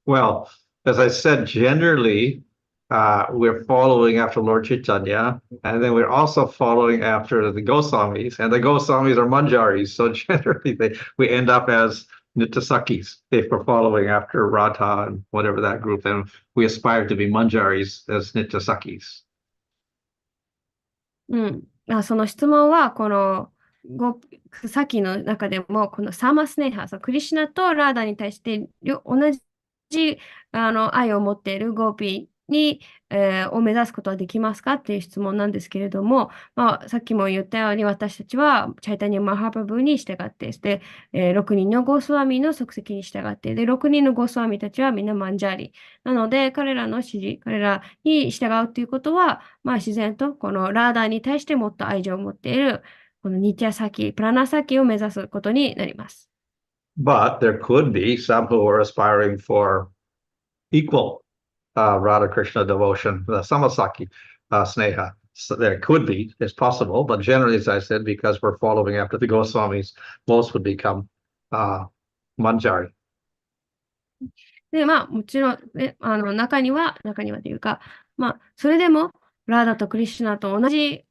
well, as I said, generally, we're following after Lord Chaitanya, and then we're also following after the Goswamis, and the Goswamis are Manjaris, so generally we end up as Nityasakis if we're following after Radha and whatever that group, then we aspire to be Manjaris as Nityasakis. その質問は、このさっきの中でも、このサーマスネーハ、クリシュナとラーダに対して同じ愛を持っているゴーピーに、を目指すことはできますかっていう質問なんですけれども、さっきも言ったように私たちはチャイタニア・マハプラブーに従って、で、6人のゴースワミの足跡に従って、で、6人のゴースワミたちはみんなマンジャーリ。なので、彼らの指示、彼らに従うということは、自然とこのラーダーに対してもっと愛情を持っている、このニティアサキ、プラナサキを目指すことになります。But there could be some who are aspiring for equal Radha Krishna devotion, the Samasaki Sneha. So there could be, it's possible, but generally, as I said, because we're following after the Goswamis, most would become Manjari. で、もちろん、ね、中にはというか、それでも、ラーダとクリシュナと同じ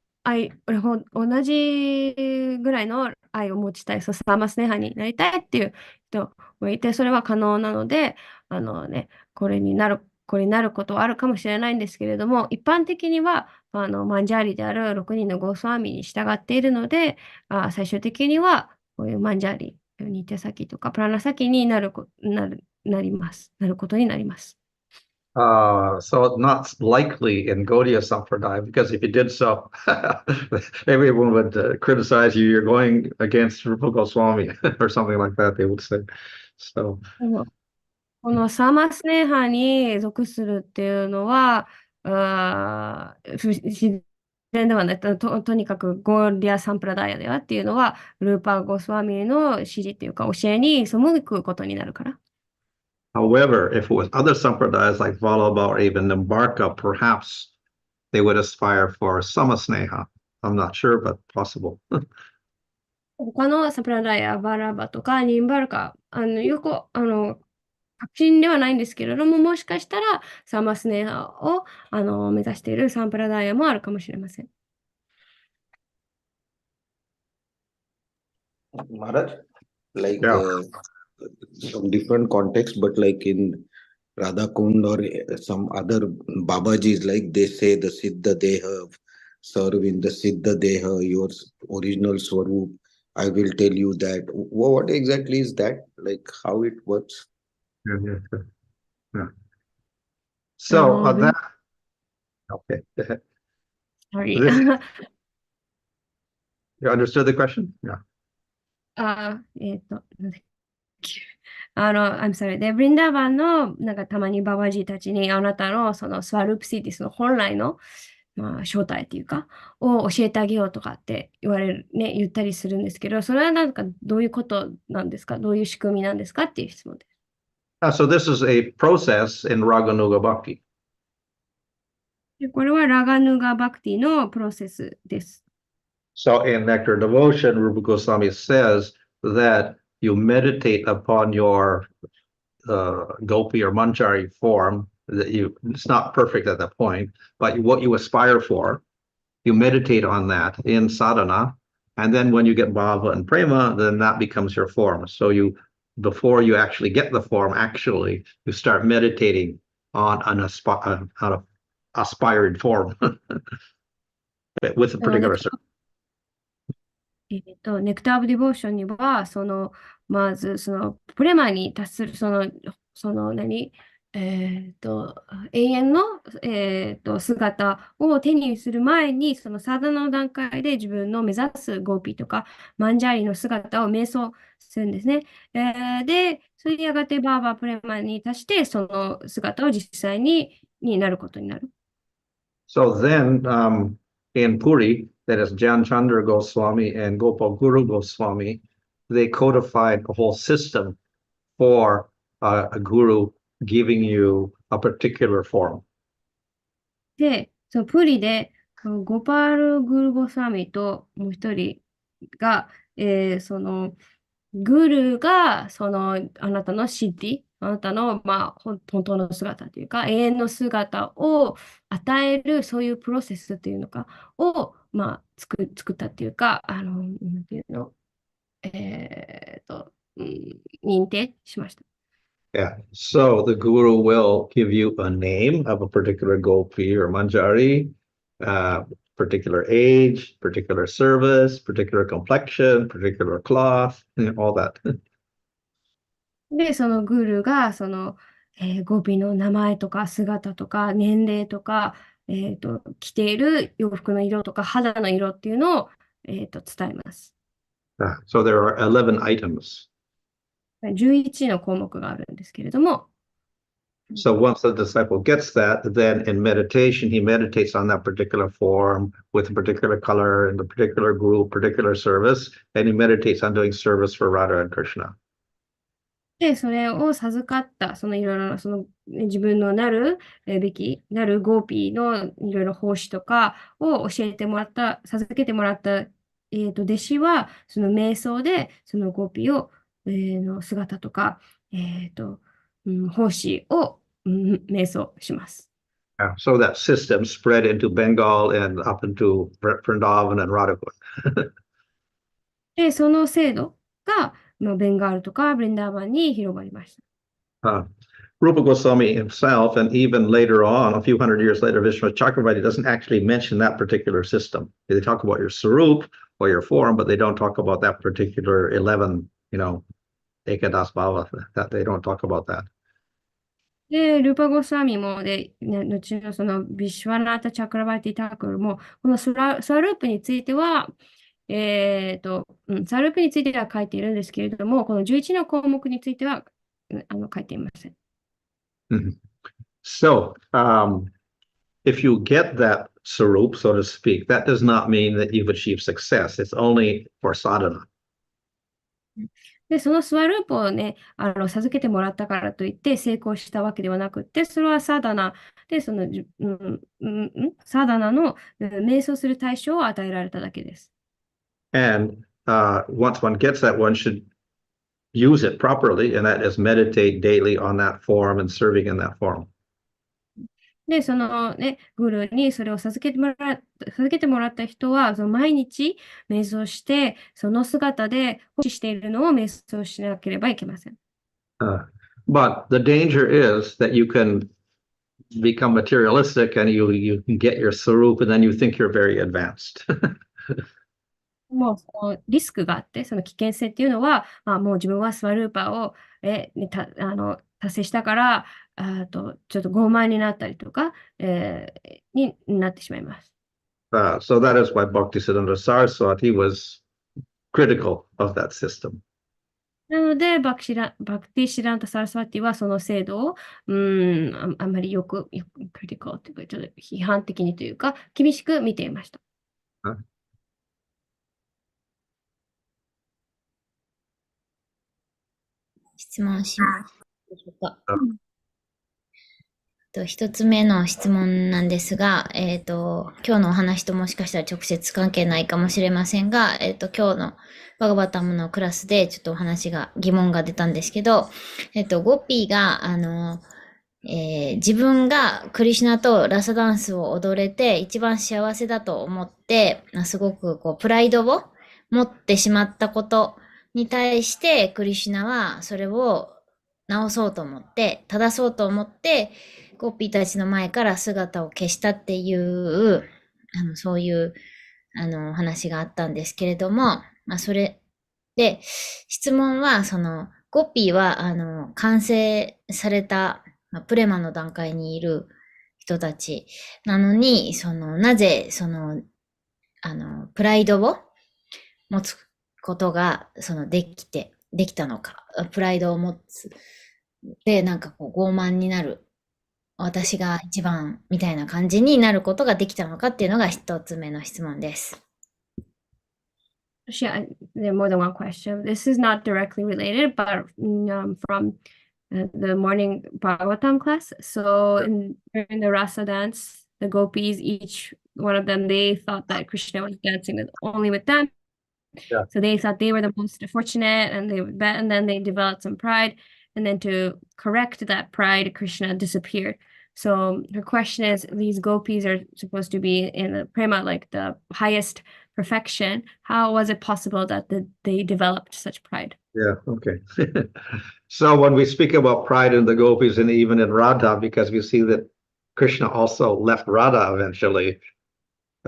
ぐらいの愛を持ちたい、サーマスネハになりたいっていう人もいて、それは可能なので、これになることはあるかもしれないんですけれども、一般的には、マンジャーリである6人のゴースワミに従っているので、最終的には、こういうマンジャーリ、ニティサキとかプラナサキになることになります。So not likely in Gaudiya Sampradaya, because if you did so, everyone would criticize you. You're going against Rupa Goswami or something like that, they would say. So, このサーマスネーハに属するっていうのは、自然ではない。とにかくゴーディア・サンプラダイヤではっていうのは、ルーパー・ゴスワミの指示っていうか教えに背くことになるから。However, if it was other sampradayas like Vallabha or even Nimbarka, perhaps they would aspire for Samasneha. I'm not sure, but possible. 他のサンプラダイヤ、バラバとかニンバルカ、よく、確信ではないんですけれども、もしかしたらサマスネハを目指しているサンプラダイヤもあるかもしれません。Maharaj, like Yeah. some different context, but like in Radha Kund or some other Babajis, like they say the Siddha Deha, serve in the Siddha Deha, your original Swarup. I will tell you that. What exactly is that? Like how it works? Yeah. So that, okay. Sorry. You understood the question? Yeah. I'm sorry. で、ブリンダーバンの、たまにババジーたちに、あなたのそのスワループシーティスの本来の、正体っていうか、を教えてあげようとかって言ったりするんですけど、それはどういうことなんですか？どういう仕組みなんですかっていう質問です。So this is a process in Raganuga Bhakti. これはラガヌガバクティのプロセスです。So in Nectar Devotion, Rupa Goswami says that you meditate upon your gopi or manjari form, that it's not perfect at that point, but what you aspire for, you meditate on that in sadhana, and then when you get bhava and prema, then that becomes your form. So before you actually get the form, you start meditating on an aspired form with a particular circle. ネクター・オブ・ディボーションには、まず、プレマに達する、永遠の、姿を手にする前に、そのサーダの段階で自分の目指すゴーピーとか、マンジャーリの姿を瞑想するんですね。で、それでやがてバーバープレマに達して、その姿を実際になることになる。So then, in Puri, that is Jan Chandra Goswami and Gopal Guru Goswami, they codified a whole system for a guru giving you a particular form. で、プリで、ゴパール・グルゴスワミともう一人、が、その、グルが、あなたのシッディ、あなたの、本当の姿というか、永遠の姿を与える、そういうプロセスというのか、を、作ったっていうか、なんていうの、認定しました。Yeah. So the guru will give you a name of a particular gopi or manjari, particular age, particular service, particular complexion, particular cloth, all that. で、そのグルが、ゴピの名前とか姿とか年齢とか、着ている洋服の色とか肌の色っていうのを、伝えます。So there are 11 items. 11の項目があるんですけれども、So once the disciple gets that, then in meditation, he meditates on that particular form with a particular color and a particular group, particular service, and he meditates on doing service for Radha and Krishna. で、それを授かった、いろいろな、自分のなるゴーピーのいろいろ奉仕とかを教えてもらった、授けてもらった、弟子は、その瞑想で、そのゴーピーを、の姿とか、奉仕を、瞑想します。So that system spread into Bengal and up into Vrindavan and Radhakund. で、その制度が、ベンガールとかブリンダーバンに広まりました。Rupa Goswami himself, and even later on, a few hundred years later, Vishnu Chakravarti doesn't actually mention that particular system. They talk about your sarup or your form, but they don't talk about that particular 11, Ekadas Bhava, that they don't talk about that. で、ルーパゴスワミも、で、後のビシュワナータ・チャクラバーティ・タークルも、このスワループについては、スワループについては書いているんですけれども、この11の項目については、書いていません。So, if you get that sarup, so to speak, that does not mean that you've achieved success. It's only for sadhana. で、そのスワループをね、授けてもらったからといって成功したわけではなくって、それはサダナで、サダナの瞑想する対象を与えられただけです。And once one gets that, one should use it properly, and that is meditate daily on that form and serving in that form. で、グルにそれを授けてもらった人は、毎日瞑想して、その姿で奉仕しているのを瞑想しなければいけません。But the danger is that you can become materialistic and you can get your sarup and then you think you're very advanced. もうそのリスクがあって、その危険性っていうのは、もう自分はスワルーパーを達成したから、ちょっと傲慢になったりとか、になってしまいます。So that is why Bhaktisiddhanta Saraswati was critical of that system. なので、バクティシランタ・サラスワティはその制度を、あんまりクリティカルというか、ちょっと批判的にというか、厳しく見ていました。質問します。一つ目の質問なんですが、今日のお話ともしかしたら直接関係ないかもしれませんが、今日のバガバタムのクラスでちょっとお話が、疑問が出たんですけど、ゴッピーが、自分がクリシュナとラサダンスを踊れて一番幸せだと思って、すごくプライドを持ってしまったことに対して、クリシュナはそれを直そうと思って、正そうと思って、ゴッピーたちの前から姿を消したっていう、そういう、お話があったんですけれども、それで、質問は、ゴッピーは、完成された、プレマの段階にいる人たちなのに、なぜ、プライドを持つことが、できたのか。プライドを持つ。で、傲慢になる。私が一番みたいな感じになることができたのかっていうのが一つ目の質問です。Yeah, there are more than one question. This is not directly related, but from the morning Bhagavatam class. So during the Rasa dance, the gopis, each one of them, they thought that Krishna was dancing only with them. Yeah. So they thought they were the most fortunate, and and then they developed some pride. And then to correct that pride, Krishna disappeared. So her question is, these gopis are supposed to be in the prema, like the highest perfection. How was it possible that they developed such pride? Yeah, okay. So when we speak about pride in the gopis and even in Radha, because we see that Krishna also left Radha eventually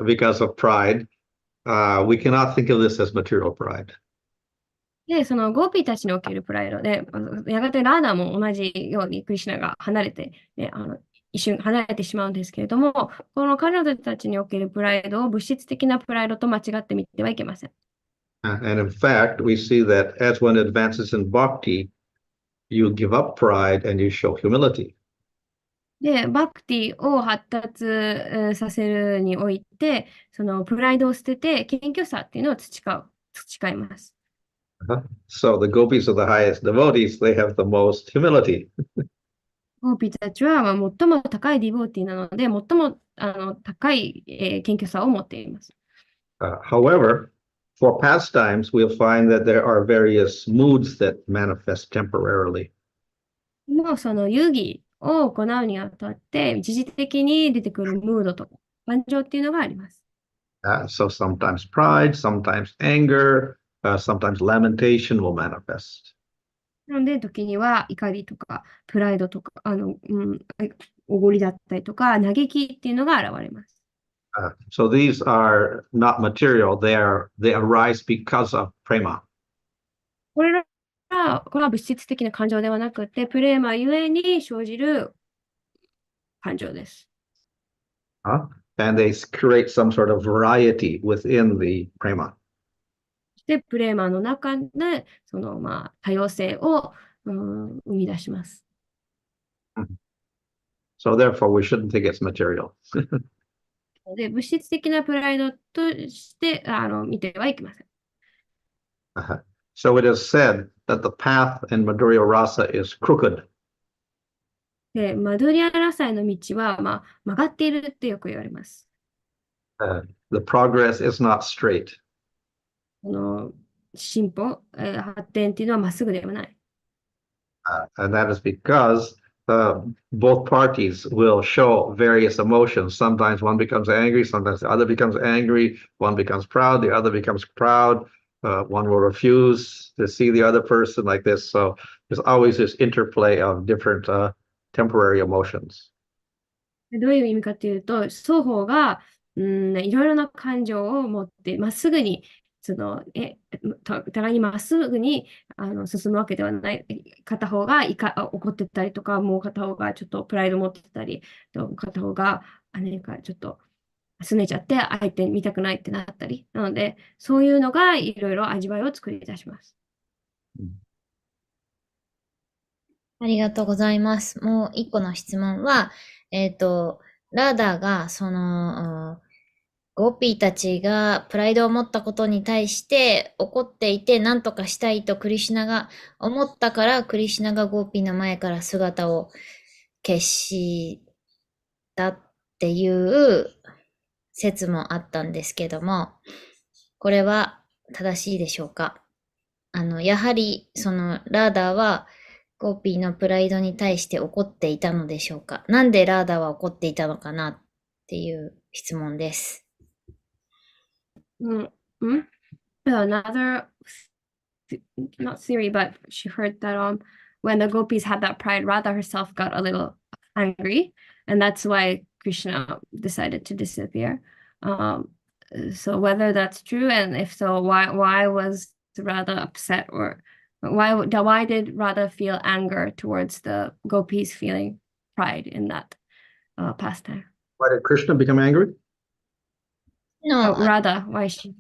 because of pride, we cannot think of this as material pride. で、そのゴーピーたちにおけるプライドで、やがてラーダも同じようにクリシュナが離れて、一瞬離れてしまうんですけれども、この彼女たちにおけるプライドを物質的なプライドと間違ってみてはいけません。And in fact, we see that as one advances in bhakti, you give up pride and you show humility. で、バクティを発達させるにおいて、そのプライドを捨てて、謙虚さっていうのを培います。So the gopis are the highest devotees, they have the most humility. ゴーピーたちは最も高いディボーティーなので、最も高い、謙虚さを持っています。However, for pastimes, we'll find that there are various moods that manifest temporarily. もうその遊戯を行うにあたって、一時的に出てくるムードとか感情っていうのがあります。So sometimes pride, sometimes anger, sometimes lamentation will manifest. なので、時には怒りとか、プライドとか、おごりだったりとか、嘆きっていうのが現れます。So these are not material, they arise because of prema. これは物質的な感情ではなくて、プレーマゆえに生じる感情です。And they create some sort of variety within the prema. で、プレーマの中で、その多様性を生み出します。So therefore, we shouldn't think it's material. で、物質的なプライドとして見てはいけません。So it is said that the path in Madhurya Rasa is crooked. で、マドゥリアラサイの道は、曲がっているってよく言われます。The progress is not straight. 進歩、発展っていうのはまっすぐではない。And that is because both parties will show various emotions. Sometimes one becomes angry, sometimes the other becomes angry, one becomes proud, the other becomes proud. One will refuse to see the other person like this. So there's always this interplay of different temporary emotions. どういう意味かというと、双方がいろいろな感情を持って、まっすぐにお互いにまっすぐに進むわけではない。片方が怒ってたりとか、もう片方がちょっとプライド持ってたり、片方が何かちょっと拗ねちゃって相手見たくないってなったり。なので、そういうのがいろいろ味わいを作り出します。ありがとうございます。もう一個の質問は、ラーダが、ゴーピーたちがプライドを持ったことに対して怒っていて何とかしたいとクリシュナが思ったから、クリシュナがゴーピーの前から姿を消したっていう説もあったんですけども、これは正しいでしょうか？やはりラーダはゴーピーのプライドに対して怒っていたのでしょうか？なんでラーダは怒っていたのかなっていう質問です。Another, not theory, but she heard that when the gopis had that pride, Radha herself got a little angry, and that's why Krishna decided to disappear. So whether that's true, and if so, why was Radha upset, or why did Radha feel anger towards the gopis feeling pride in that pastime? Why did Krishna become angry? No, Radha, why she?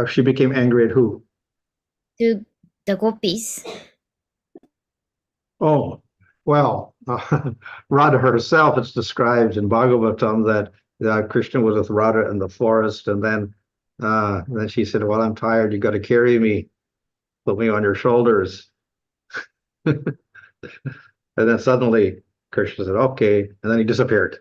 She became angry at who? To the gopis. Oh, well, Radha herself, it's described in Bhagavatam that Krishna was with Radha in the forest, and then she said, well, I'm tired, you got to carry me, put me on your shoulders. And then suddenly Krishna said, okay, and then he disappeared.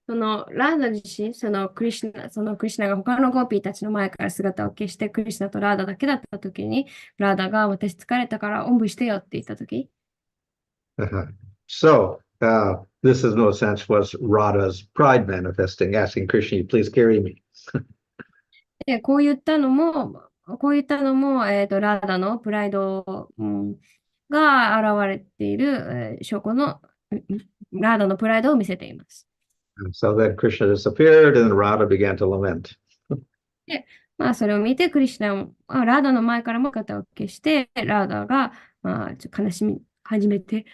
そのラーダ自身、そのクリシュナが他のゴーピーたちの前から姿を消して、クリシュナとラーダだけだったときに、ラーダが私疲れたからおんぶしてよって言ったとき、So, this in no sense was Radha's pride manifesting, asking Krishna, please carry me. で、こう言ったのも、ラーダのプライド、が現れている、証拠の、ラーダのプライドを見せています。And so then Krishna disappeared, and Radha began to lament. で、それを見て、クリシュナも、ラーダの前からも肩を消して、ラーダが、ちょっと悲しみ始めて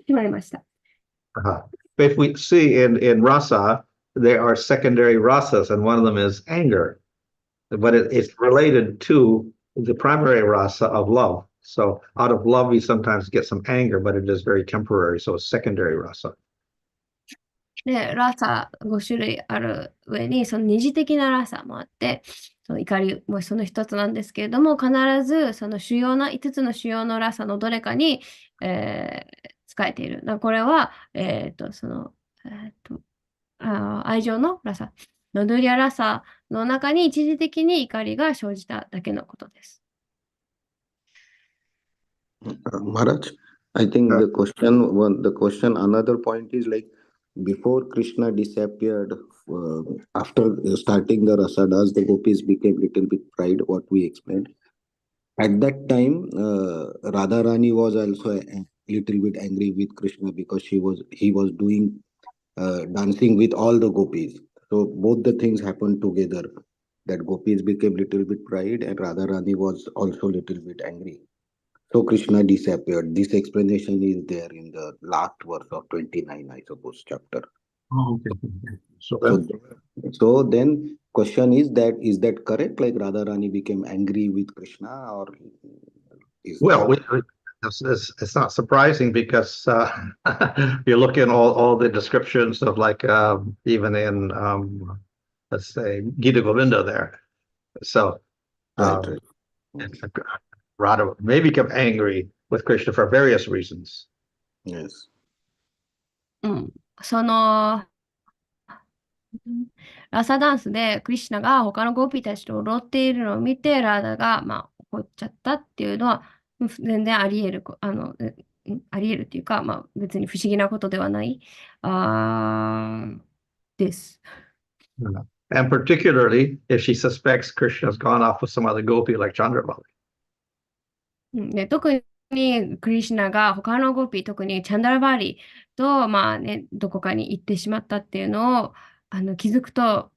しまいました。If we see in rasa, there are secondary rasas, and one of them is anger, but it's related to the primary rasa of love. So out of love, we sometimes get some anger, but it is very temporary. So it's secondary rasa. で、ラサ5種類ある上に、その二次的なラサもあって、その怒りもその一つなんですけれども、必ずその5つの主要のラサのどれかに、使えている。これは、愛情のラサ、ノドリアラサの中に一時的に怒りが生じただけのことです。Maharaj, I think the question, another point is like before Krishna disappeared, after starting the rasadas, the gopis became little bit pride, what we explained. At that time, Radharani was also a little bit angry with Krishna because he was doing dancing with all the gopis. So both the things happened together. That gopis became little bit pride and Radharani was also little bit angry. So Krishna disappeared. This explanation is there in the last verse of 29, I suppose, chapter. Okay. So then question is that correct? Like Radharani became angry with Krishna, or is it's not surprising because you look in all the descriptions of like even in let's say Gita Govinda there. So right. Radha may become angry with Krishna for various reasons. Yes. そのラサダンスでクリシュナが他のゴーピーたちと踊っているのを見て、ラーダが、怒っちゃったっていうのは、全然あり得る、あり得るっていうか、別に不思議なことではない、です。And particularly if she suspects Krishna's gone off with some other gopi like Chandrabali. で、特にクリシュナが他のゴーピー、特にチャンダラバーリと、どこかに行ってしまったっていうのを気づくと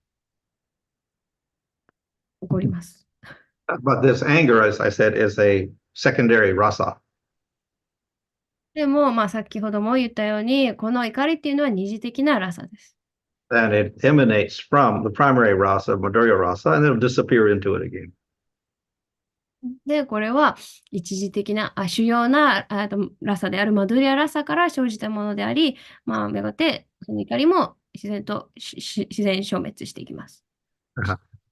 怒ります。But this anger, as I said, is a secondary rasa. でも、先ほども言ったように、この怒りっていうのは二次的なラサです。And it emanates from the primary rasa, Madhurya rasa, and it'll disappear into it again. で、これは一時的な、主要なラサであるマドゥリアラサから生じたものであり、やがてその怒りも自然消滅していきます。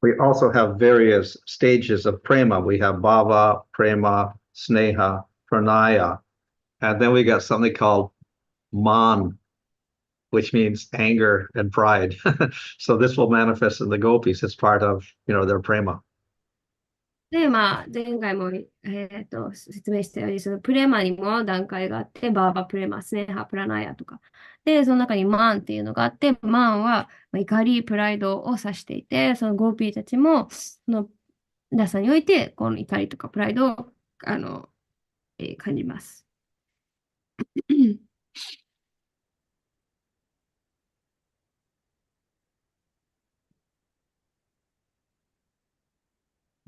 We also have various stages of prema. We have bhava, prema, sneha, pranaya, and then we got something called man, which means anger and pride. So this will manifest in the gopis as part of, their prema. で、前回も、説明したように、そのプレマにも段階があって、バーバ、プレマ、スネハ、プラナヤとか。で、その中にマンっていうのがあって、マンは怒り、プライドを指していて、そのゴーピーたちも、そのラサにおいて、この怒りとかプライドを感じます。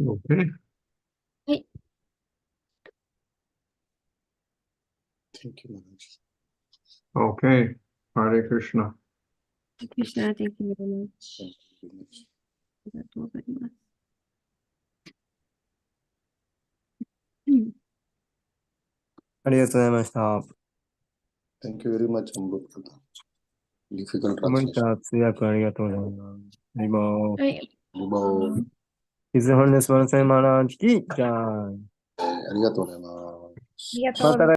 Okay. はい。Thank you, Maharaj. Okay. Hare Krishna. Krishna, thank you very much. ありがとうございます。ありがとうございました。Thank you very much, Ambut. Difficult コメンタ translation. ー通訳ありがとうございます。リボー。はい。Bow. His Holiness One Maharaj ki jai. ありがとうございます。ありがとうございます。また来